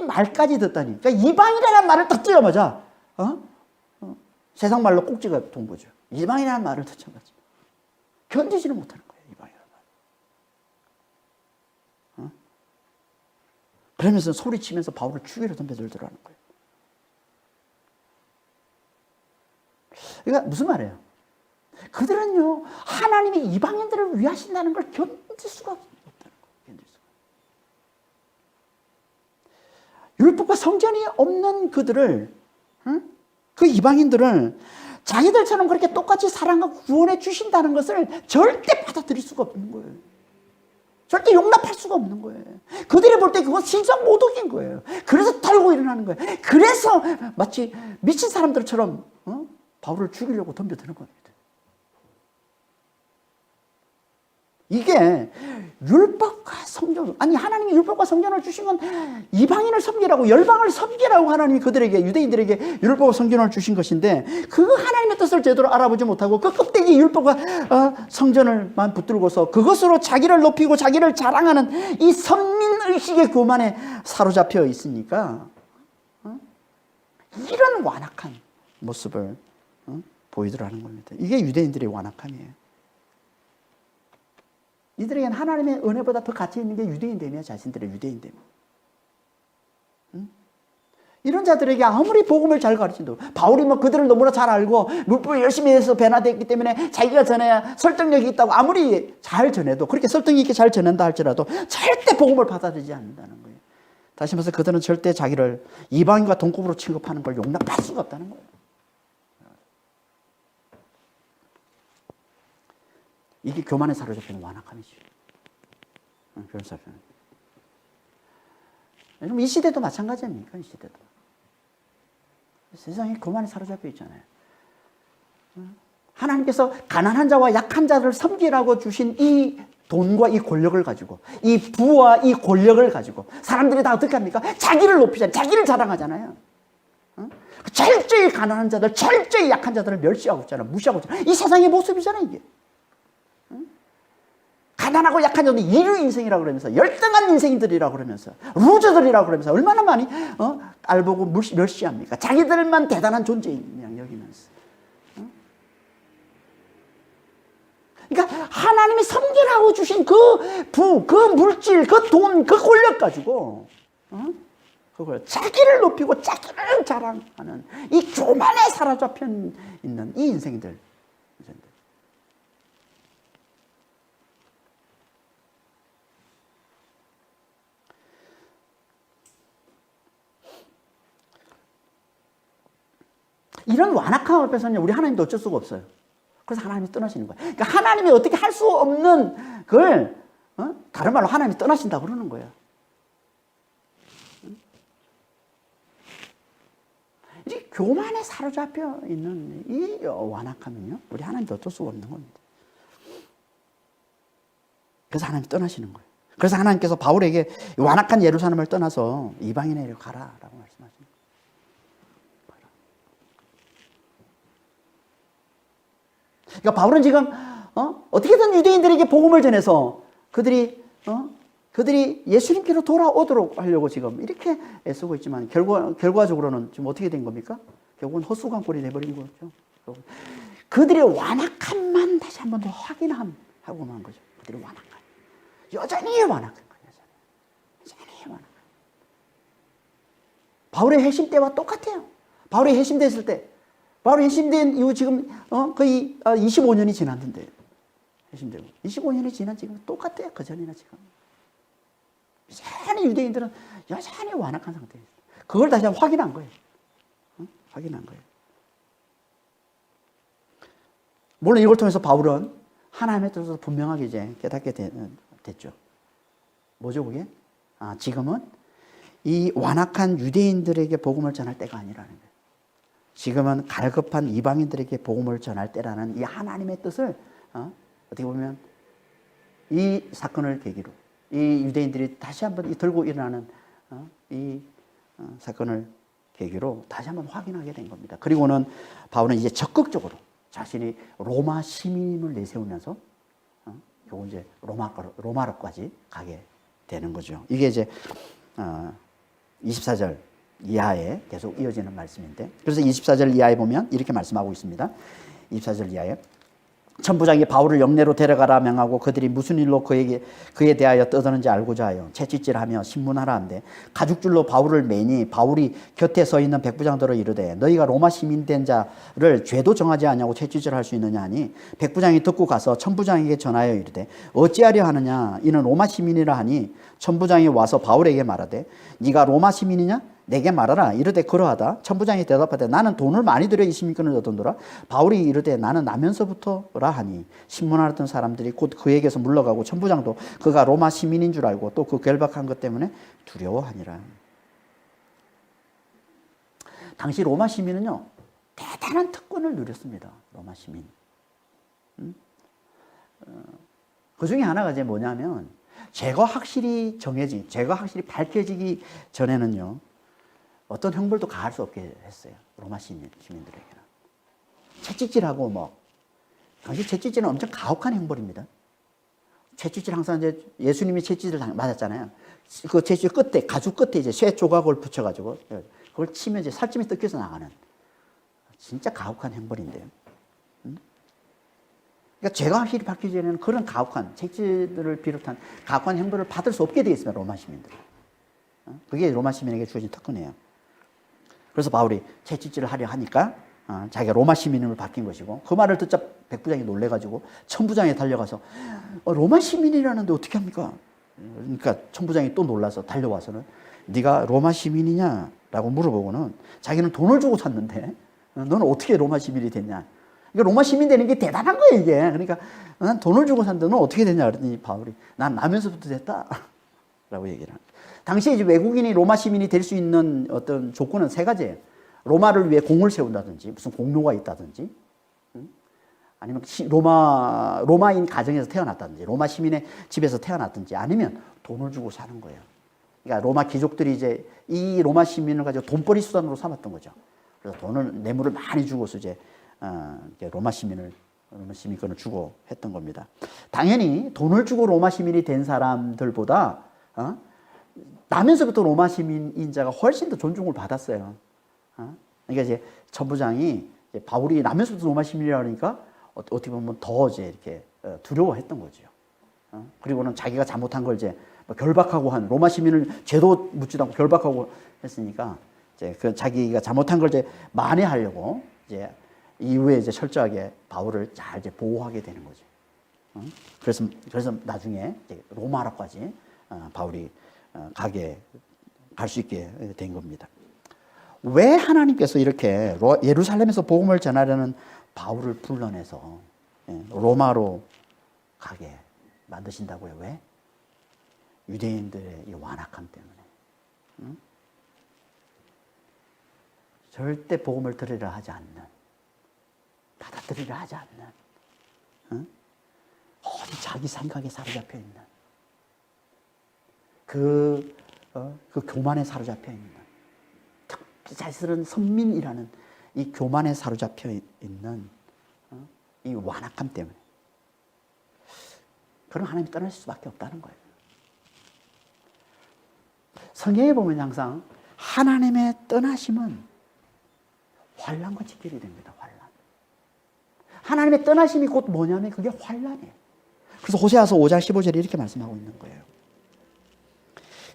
말까지 듣다니, 그러니까 이방인이라는 말을 딱 듣자마자 세상 말로 꼭지가 돈 거죠. 이방인이라는 말을 듣자마자 견디지를 못하는 거예요, 이방인이라는 말. 그러면서 소리치면서 바울을 죽이려 덤벼들더라는 거예요. 그러니까 무슨 말이에요? 그들은요, 하나님이 이방인들을 위하신다는 걸 견딜 수가 없다는 거예요. 율법과 성전이 없는 그들을, 그 이방인들을 자기들처럼 그렇게 똑같이 사랑과 구원해 주신다는 것을 절대 받아들일 수가 없는 거예요. 절대 용납할 수가 없는 거예요. 그들이 볼 때 그건 신성 모독인 거예요. 그래서 털고 일어나는 거예요. 그래서 마치 미친 사람들처럼 바울을 죽이려고 덤벼드는 겁니다. 이게 율법과 성전, 아니 하나님이 율법과 성전을 주신 건 이방인을 섬기라고, 열방을 섬기라고 하나님이 그들에게, 유대인들에게 율법과 성전을 주신 것인데, 그 하나님의 뜻을 제대로 알아보지 못하고 그 껍데기 율법과 성전을만 붙들고서 그것으로 자기를 높이고 자기를 자랑하는 이 선민의식의 교만에 사로잡혀 있으니까 이런 완악한 모습을 보이더라는 겁니다. 이게 유대인들의 완악함이에요. 이들에게는 하나님의 은혜보다 더 가치 있는 게 유대인됨이야, 자신들의 유대인됨. 이런 자들에게 아무리 복음을 잘 가르친다고, 바울이 뭐 그들을 너무나 잘 알고 물품을 열심히 해서 변화되었기 때문에 자기가 전해야 설득력이 있다고 아무리 잘 전해도, 그렇게 설득 있게 잘 전한다 할지라도 절대 복음을 받아들이지 않는다는 거예요. 다시 말해서 그들은 절대 자기를 이방인과 동급으로 취급하는 걸 용납할 수가 없다는 거예요. 이게 교만에 사로잡히는 완악함이지. 여러분, 이 시대도 마찬가지 아닙니까? 이 시대도. 세상에 교만에 사로잡혀 있잖아요. 하나님께서 가난한 자와 약한 자를 섬기라고 주신 이 돈과 이 권력을 가지고, 이 부와 이 권력을 가지고 사람들이 다 어떻게 합니까? 자기를 높이잖아요. 자기를 자랑하잖아요. 철저히 가난한 자들, 철저히 약한 자들을 멸시하고 있잖아. 무시하고 있잖아. 이 세상의 모습이잖아, 이게. 가난하고 약한 자들 이류 인생이라고 그러면서, 열등한 인생들이라고 그러면서, 루저들이라고 그러면서 얼마나 많이 알보고 멸시합니까? 자기들만 대단한 존재인 양 여기면서. 그러니까 하나님이 섬기라고 주신 그 물질, 그 돈, 그 권력 가지고 그걸 자기를 높이고 자기를 자랑하는 이 교만에 사로잡혀 있는 이 인생들. 이런 완악함 앞에서는 우리 하나님도 어쩔 수가 없어요. 그래서 하나님이 떠나시는 거예요. 그러니까 하나님이 어떻게 할 수 없는 그걸 다른 말로 하나님이 떠나신다고 그러는 거예요. 이 교만에 사로잡혀 있는 이 완악함은요, 우리 하나님도 어쩔 수가 없는 겁니다. 그래서 하나님이 떠나시는 거예요. 그래서 하나님께서 바울에게 완악한 예루살렘을 떠나서 이방인에게로 가라라고 말씀하십니다. 그러니까 바울은 지금 어떻게든 유대인들에게 복음을 전해서 그들이 예수님께로 돌아오도록 하려고 지금 이렇게 애쓰고 있지만 결과적으로는 지금 어떻게 된 겁니까? 결국은 헛수고꼴이 돼버린 거죠. 그들의 완악함만 다시 한 번 더 확인하고만 거죠. 그들의 완악함. 여전히 완악한 거예요. 여전히 완악한. 바울의 회심 때와 똑같아요. 바울이 회심됐을 때, 바울이 회심된 이후 지금 거의 25년이 지났는데, 회심되고 25년이 지난 지금 똑같아요. 그 전이나 지금. 여전히 유대인들은 여전히 완악한 상태예요. 그걸 다시 한번 확인한 거예요. 확인한 거예요. 물론 이걸 통해서 바울은 하나님의 뜻을 분명하게 이제 깨닫게 됐죠. 뭐죠, 그게? 지금은 이 완악한 유대인들에게 복음을 전할 때가 아니라는 거예요. 지금은 갈급한 이방인들에게 복음을 전할 때라는 이 하나님의 뜻을 어떻게 보면 이 사건을 계기로 이 유대인들이 다시 한번 들고 일어나는 이 사건을 계기로 다시 한번 확인하게 된 겁니다. 그리고는 바울은 이제 적극적으로 자신이 로마 시민임을 내세우면서 결국 이제 로마로까지 가게 되는 거죠. 이게 이제 24절 이하에 계속 이어지는 말씀인데, 그래서 24절 이하에 보면 이렇게 말씀하고 있습니다. 24절 이하에 천부장이 바울을 영내로 데려가라 명하고 그들이 무슨 일로 그에 대하여 떠드는지 알고자 하여 채찍질하며 신문하라 한데, 가죽줄로 바울을 매니 바울이 곁에 서 있는 백부장들을 이르되 너희가 로마 시민된 자를 죄도 정하지 않냐고 채찍질할 수 있느냐 하니, 백부장이 듣고 가서 천부장에게 전하여 이르되 어찌하려 하느냐, 이는 로마 시민이라 하니, 천부장이 와서 바울에게 말하되 네가 로마 시민이냐? 내게 말하라. 이르되 그러하다. 천부장이 대답하되 나는 돈을 많이 들여 이 시민권을 얻었노라. 바울이 이르되 나는 나면서부터라 하니, 신문하던 사람들이 곧 그에게서 물러가고 천부장도 그가 로마 시민인 줄 알고 또 그 결박한 것 때문에 두려워하니라. 당시 로마 시민은요, 대단한 특권을 누렸습니다. 로마 시민. 그 중에 하나가 이제 뭐냐면, 죄가 확실히 밝혀지기 전에는요, 어떤 형벌도 가할 수 없게 했어요. 로마 시민들에게는. 채찍질하고 당시 채찍질은 엄청 가혹한 형벌입니다. 채찍질 항상 이제 예수님이 채찍질 맞았잖아요. 그 채찍 끝에, 가죽 끝에 이제 쇠 조각을 붙여가지고 그걸 치면 이제 살점이 뜯겨서 나가는 진짜 가혹한 형벌인데요. 그러니까 죄가 확실히 밝혀지기 전에는 그런 가혹한, 채찍질을 비롯한 가혹한 형벌을 받을 수 없게 되어 있습니다. 로마 시민들은. 그게 로마 시민에게 주어진 특권이에요. 그래서 바울이 채찍질을 하려 하니까 자기가 로마 시민임을 바뀐 것이고, 그 말을 듣자 백부장이 놀래가지고 천부장에 달려가서 로마 시민이라는데 어떻게 합니까? 그러니까 천부장이 또 놀라서 달려와서는 네가 로마 시민이냐? 라고 물어보고는 자기는 돈을 주고 샀는데 너는 어떻게 로마 시민이 됐냐? 그러니까 로마 시민 되는 게 대단한 거예요, 이게. 그러니까 난 돈을 주고 샀는데 넌 어떻게 됐냐? 그랬더니 바울이 난 나면서부터 됐다. 라고 얘기를 합니다. 당시에 이제 외국인이 로마 시민이 될 수 있는 어떤 조건은 세 가지예요. 로마를 위해 공을 세운다든지, 무슨 공로가 있다든지, 아니면 로마인 가정에서 태어났다든지, 로마 시민의 집에서 태어났든지, 아니면 돈을 주고 사는 거예요. 그러니까 로마 귀족들이 이제 이 로마 시민을 가지고 돈벌이 수단으로 삼았던 거죠. 그래서 돈을 뇌물을 많이 주고서 이제 로마 시민권을 주고 했던 겁니다. 당연히 돈을 주고 로마 시민이 된 사람들보다 나면서부터 로마 시민인 자가 훨씬 더 존중을 받았어요. 그러니까 이제 천부장이 바울이 나면서부터 로마 시민이라 그러니까 어떻게 보면 더 이제 이렇게 두려워했던 거죠. 그리고는 자기가 잘못한 걸 이제 결박하고 한 로마 시민을 죄도 묻지도 않고 결박하고 했으니까 이제 그 자기가 잘못한 걸 이제 만회하려고 이제 이후에 이제 철저하게 바울을 잘 이제 보호하게 되는 거죠. 그래서 나중에 이제 로마로까지 바울이 갈 수 있게 된 겁니다. 왜 하나님께서 이렇게 예루살렘에서 복음을 전하려는 바울을 불러내서 로마로 가게 만드신다고요? 왜? 유대인들의 이 완악함 때문에. 절대 복음을 들으려 하지 않는, 받아들이려 하지 않는, 어디 자기 생각에 사로잡혀 있는, 그 교만에 사로잡혀 있는, 자신은 선민이라는 이 교만에 사로잡혀 있는 이 완악함 때문에. 그럼 하나님이 떠나실 수밖에 없다는 거예요. 성경에 보면 항상 하나님의 떠나심은 환난과 직결이 됩니다. 환난. 하나님의 떠나심이 곧 뭐냐면 그게 환난이에요. 그래서 호세아서 5장 15절에 이렇게 말씀하고 있는 거예요.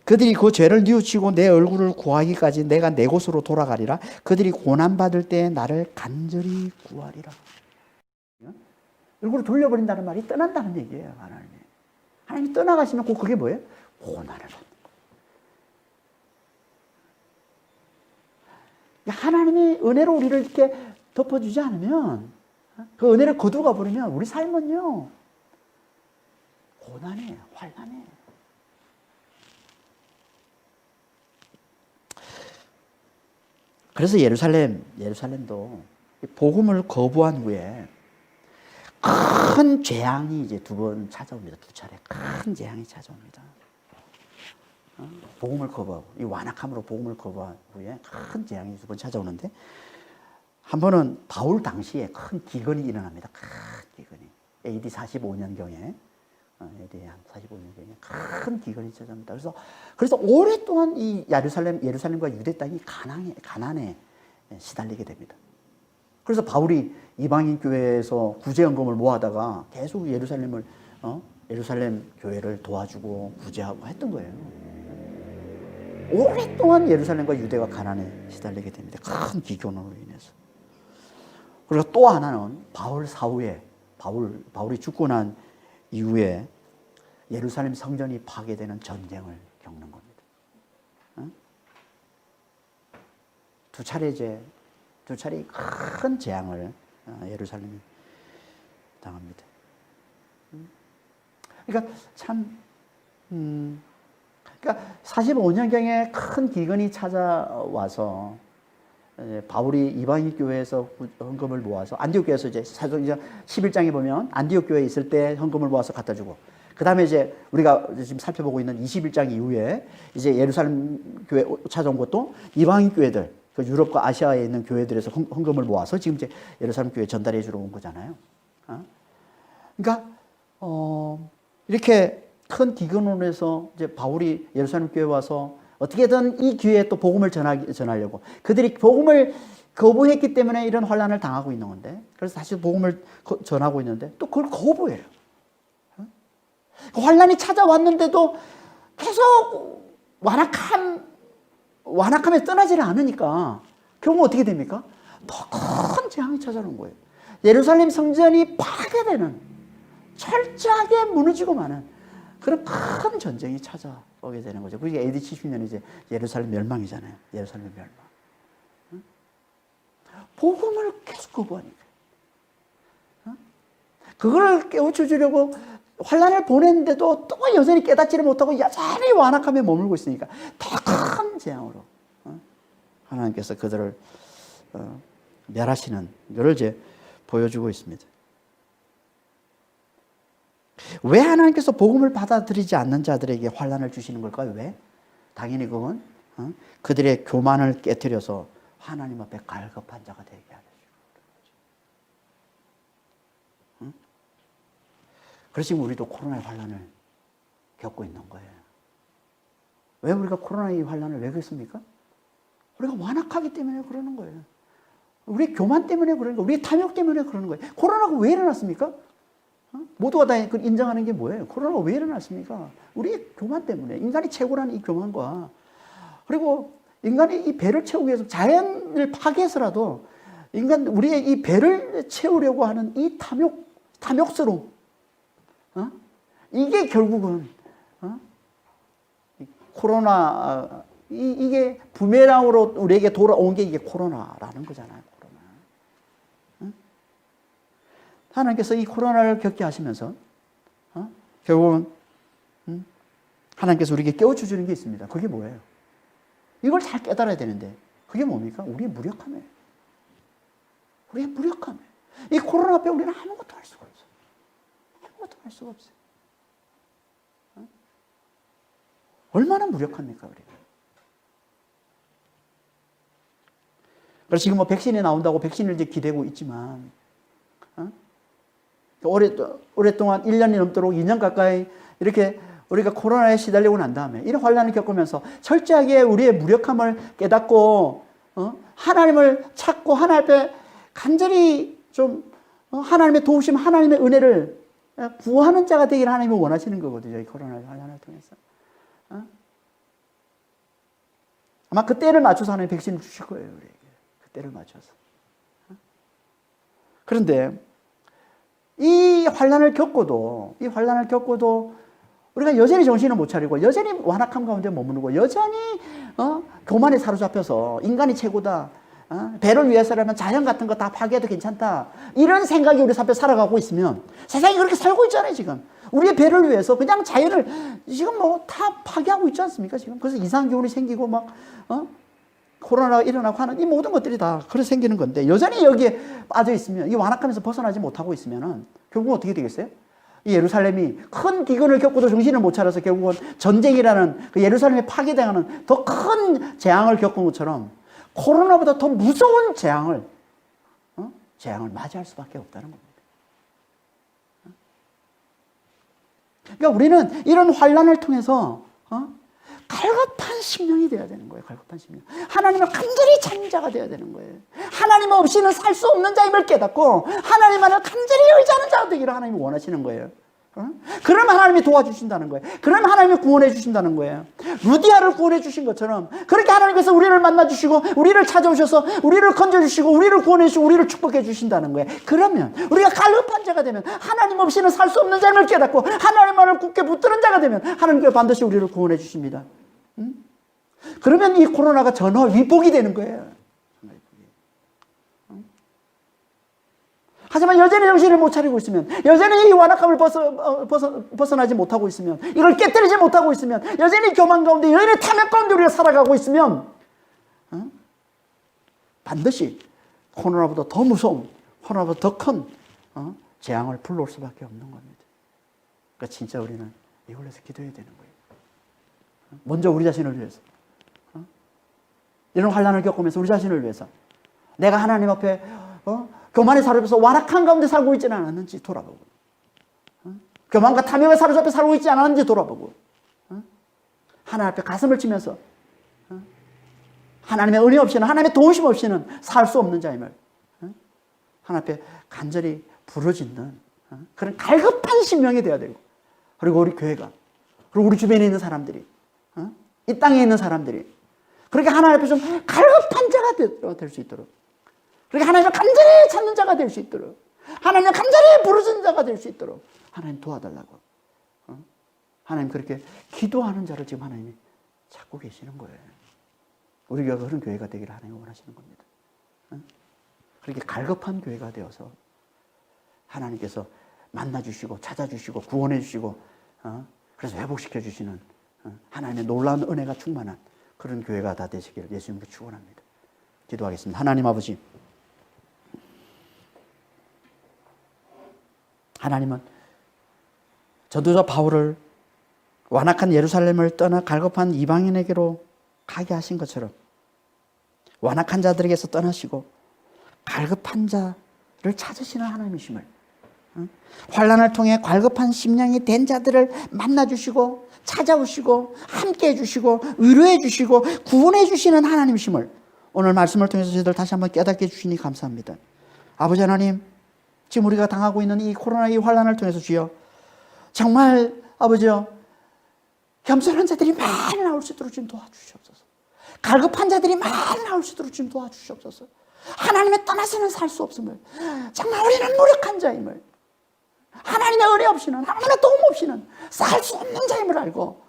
그들이 그 죄를 뉘우치고 내 얼굴을 구하기까지 내가 내 곳으로 돌아가리라. 그들이 고난받을 때 나를 간절히 구하리라. 얼굴을 돌려버린다는 말이 떠난다는 얘기예요. 하나님이 떠나가시면 곧 그게 뭐예요? 고난을 받는 거예요. 하나님이 은혜로 우리를 이렇게 덮어주지 않으면, 그 은혜를 거두가 버리면 우리 삶은요 고난이에요. 환난이에요. 그래서 예루살렘도 복음을 거부한 후에 큰 재앙이 이제 두 번 찾아옵니다. 두 차례 큰 재앙이 찾아옵니다. 복음을 거부하고 이 완악함으로 복음을 거부한 후에 큰 재앙이 두 번 찾아오는데, 한 번은 바울 당시에 큰 기근이 일어납니다. 큰 기근이 AD 45년경에 AD 한 45년경에 큰 기근이 찾아옵니다. 그래서 오랫동안 이 예루살렘과 유대 땅이 가난에 시달리게 됩니다. 그래서 바울이 이방인 교회에서 구제연금을 모아다가 계속 예루살렘 교회를 도와주고 구제하고 했던 거예요. 오랫동안 예루살렘과 유대가 가난에 시달리게 됩니다. 큰 기근으로 인해서. 그리고 또 하나는 바울 사후에 바울이 죽고 난 이후에 예루살렘 성전이 파괴되는 전쟁을 겪는 겁니다. 두 차례 큰 재앙을 예루살렘이 당합니다. 그러니까 참, 그러니까 45년경에 큰 기근이 찾아와서 바울이 이방인 교회에서 헌금을 모아서 안디옥 교회에서 이제 11장에 보면 안디옥 교회에 있을 때 헌금을 모아서 갖다 주고, 그 다음에 이제 우리가 지금 살펴보고 있는 21장 이후에 이제 예루살렘 교회 찾아온 것도 이방인 교회들, 그 유럽과 아시아에 있는 교회들에서 헌금을 모아서 지금 이제 예루살렘 교회에 전달해 주러 온 거잖아요. 그러니까 이렇게 큰 기근으로 해서 이제 바울이 예루살렘 교회에 와서 어떻게든 이 기회에 또 복음을 전하려고, 그들이 복음을 거부했기 때문에 이런 환난을 당하고 있는 건데, 그래서 다시 복음을 전하고 있는데 또 그걸 거부해요. 환난이 찾아왔는데도 계속 완악함에 떠나지를 않으니까 결국 어떻게 됩니까? 더 큰 재앙이 찾아오는 거예요. 예루살렘 성전이 파괴되는, 철저하게 무너지고 마는 그런 큰 전쟁이 찾아오게 되는 거죠. 그게 AD 70년이 이제 예루살렘 멸망이잖아요. 예루살렘 멸망. 복음을 계속 거부하니까. 그걸 깨우쳐 주려고 환난을 보냈는데도 또 여전히 깨닫지를 못하고 여전히 완악함에 머물고 있으니까 더 큰 재앙으로 하나님께서 그들을 멸하시는 것을 이제 보여주고 있습니다. 왜 하나님께서 복음을 받아들이지 않는 자들에게 환난을 주시는 걸까요? 왜? 당연히 그건 그들의 교만을 깨트려서 하나님 앞에 갈급한 자가 되게 하시는 거죠. 응? 그래서 지금 우리도 코로나의 환란을 겪고 있는 거예요. 왜 우리가 코로나의 환란을 왜 겪습니까? 우리가 완악하기 때문에 그러는 거예요. 우리 교만 때문에 그러는 거예요. 우리 탐욕 때문에 그러는 거예요. 코로나가 왜 일어났습니까? 모두가 다 인정하는 게 뭐예요? 코로나가 왜 일어났습니까? 우리의 교만 때문에. 인간이 최고라는 이 교만과, 그리고 인간이 이 배를 채우기 위해서 자연을 파괴해서라도 우리의 이 배를 채우려고 하는 이 탐욕스러움. 이게 결국은, 코로나, 이게 부메랑으로 우리에게 돌아온 게 이게 코로나라는 거잖아요. 코로나. 하나님께서 이 코로나를 겪게 하시면서 결국은 하나님께서 우리에게 깨워주시는 게 있습니다. 그게 뭐예요? 이걸 잘 깨달아야 되는데 그게 뭡니까? 우리의 무력함이에요. 우리의 무력함이에요. 이 코로나 앞에 우리는 아무것도 할 수가 없어요. 아무것도 할 수가 없어요. 얼마나 무력합니까, 우리가? 그래서 지금 뭐 백신이 나온다고 백신을 이제 기대고 있지만, 오랫동안 1년이 넘도록 2년 가까이 이렇게 우리가 코로나에 시달리고 난 다음에 이런 환란을 겪으면서 철저하게 우리의 무력함을 깨닫고, 하나님을 찾고 하나님 앞에 간절히 좀, 하나님의 도우심, 하나님의 은혜를 구하는 자가 되기를 하나님이 원하시는 거거든요. 이 코로나 환란을 통해서. 아마 그때를 맞춰서 하나님 백신을 주실 거예요, 우리에게. 그때를 맞춰서. 그런데 이 환란을 겪고도 우리가 여전히 정신을 못 차리고 여전히 완악함 가운데 머무르고 여전히 교만에 사로잡혀서 인간이 최고다. 배를 위해서라면 자연 같은 거 다 파괴해도 괜찮다. 이런 생각이 우리 앞에 살아가고 있으면 세상이 그렇게 살고 있잖아요, 지금. 우리의 배를 위해서 그냥 자연을 지금 뭐 다 파괴하고 있지 않습니까, 지금. 그래서 이상 기온이 생기고 막, 코로나가 일어나고 하는 이 모든 것들이 다 그렇게 생기는 건데 여전히 여기에 빠져 있으면, 이 완악함에서 벗어나지 못하고 있으면은 결국은 어떻게 되겠어요? 이 예루살렘이 큰 기근을 겪고도 정신을 못 차려서 결국은 전쟁이라는 그 예루살렘이 파괴당하는 더 큰 재앙을 겪은 것처럼 코로나보다 더 무서운 재앙을 맞이할 수밖에 없다는 겁니다. 그러니까 우리는 이런 환란을 통해서 갈급한 심령이 되어야 되는 거예요. 갈급한 심령. 하나님을 간절히 찾는 자가 되어야 되는 거예요. 하나님 없이는 살 수 없는 자임을 깨닫고 하나님만을 간절히 의지하는 자가 되기를 하나님이 원하시는 거예요. 그럼 하나님이 도와주신다는 거예요. 그럼 하나님이 구원해 주신다는 거예요. 루디아를 구원해 주신 것처럼 그렇게 하나님께서 우리를 만나 주시고 우리를 찾아오셔서 우리를 건져 주시고 우리를 구원해 주시고 우리를 축복해 주신다는 거예요. 그러면 우리가 갈급한 자가 되면, 하나님 없이는 살 수 없는 자임을 깨닫고 하나님만을 굳게 붙드는 자가 되면 하나님께서 반드시 우리를 구원해 주십니다. 그러면 이 코로나가 전화 위복이 되는 거예요. 하지만 여전히 정신을 못 차리고 있으면, 여전히 이 완악함을 벗어나지 못하고 있으면, 이걸 깨뜨리지 못하고 있으면, 여전히 교만 가운데, 여전히 탐욕 가운데 우리가 살아가고 있으면 반드시 코로나보다 더 무서운, 코로나보다 더 큰 재앙을 불러올 수밖에 없는 겁니다. 그러니까 진짜 우리는 이걸 위해서 기도해야 되는 거예요. 먼저 우리 자신을 위해서, 이런 환란을 겪으면서 우리 자신을 위해서, 내가 하나님 앞에 교만에 사로잡혀서 완악한 가운데 살고 있지는 않았는지 돌아보고, 교만과 탐욕에 사로잡혀 살고 있지 않았는지 돌아보고, 하나님 앞에 가슴을 치면서 하나님의 은혜 없이는, 하나님의 도우심 없이는 살 수 없는 자임을 하나님 앞에 간절히 부르짖는 그런 갈급한 심령이 되어야 되고, 그리고 우리 교회가, 그리고 우리 주변에 있는 사람들이, 이 땅에 있는 사람들이 그렇게 하나님 앞에 좀 갈급한 자가 될 수 있도록, 그렇게 하나님을 간절히 찾는 자가 될 수 있도록, 하나님을 간절히 부르짖는 자가 될 수 있도록 하나님 도와달라고. 하나님 그렇게 기도하는 자를 지금 하나님이 찾고 계시는 거예요. 우리 교회가 그런 교회가 되기를 하나님이 원하시는 겁니다. 그렇게 갈급한 교회가 되어서 하나님께서 만나주시고 찾아주시고 구원해주시고 그래서 회복시켜주시는 하나님의 놀라운 은혜가 충만한 그런 교회가 다 되시기를 예수님으로 축원합니다. 기도하겠습니다. 하나님 아버지, 하나님은 전도자 바울을 완악한 예루살렘을 떠나 갈급한 이방인에게로 가게 하신 것처럼 완악한 자들에게서 떠나시고 갈급한 자를 찾으시는 하나님이심을, 환난을 통해 갈급한 심령이 된 자들을 만나주시고 찾아오시고 함께해 주시고 위로해 주시고 구원해 주시는 하나님이심을 오늘 말씀을 통해서 저희들 다시 한번 깨닫게 해주시니 감사합니다. 아버지 하나님, 지금 우리가 당하고 있는 이 코로나2 환난을 통해서 주여 정말 아버지요, 겸손한 자들이 많이 나올 수 있도록 좀 도와주시옵소서. 갈급한 자들이 많이 나올 수 있도록 좀 도와주시옵소서. 하나님의 떠나서는 살 수 없음을, 정말 우리는 무력한 자임을, 하나님의 은혜 없이는, 하나님의 도움 없이는 살 수 없는 자임을 알고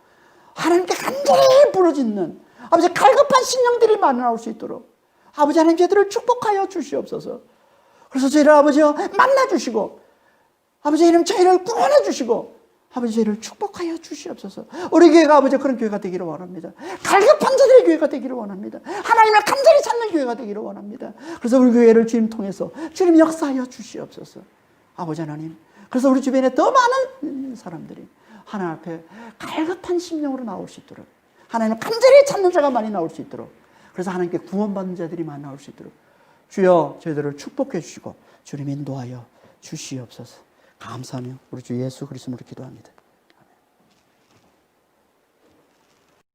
하나님께 간절히 부르짖는 아버지 갈급한 심령들이 많이 나올 수 있도록 아버지 하나님 저희들을 축복하여 주시옵소서. 그래서 저희를 아버지요 만나주시고 아버지 이름 저희를 구원해 주시고 아버지 저희를 축복하여 주시옵소서. 우리 교회가 아버지 그런 교회가 되기를 원합니다. 갈급한 자들의 교회가 되기를 원합니다. 하나님을 간절히 찾는 교회가 되기를 원합니다. 그래서 우리 교회를 주님 통해서 주님 역사하여 주시옵소서. 아버지 하나님, 그래서 우리 주변에 더 많은 사람들이 하나님 앞에 갈급한 심령으로 나올 수 있도록, 하나님을 간절히 찾는 자가 많이 나올 수 있도록, 그래서 하나님께 구원받는 자들이 많이 나올 수 있도록 주여 저희들을 축복해 주시고 주님 인도하여 주시옵소서. 감사하며 우리 주 예수 그리스도로 기도합니다.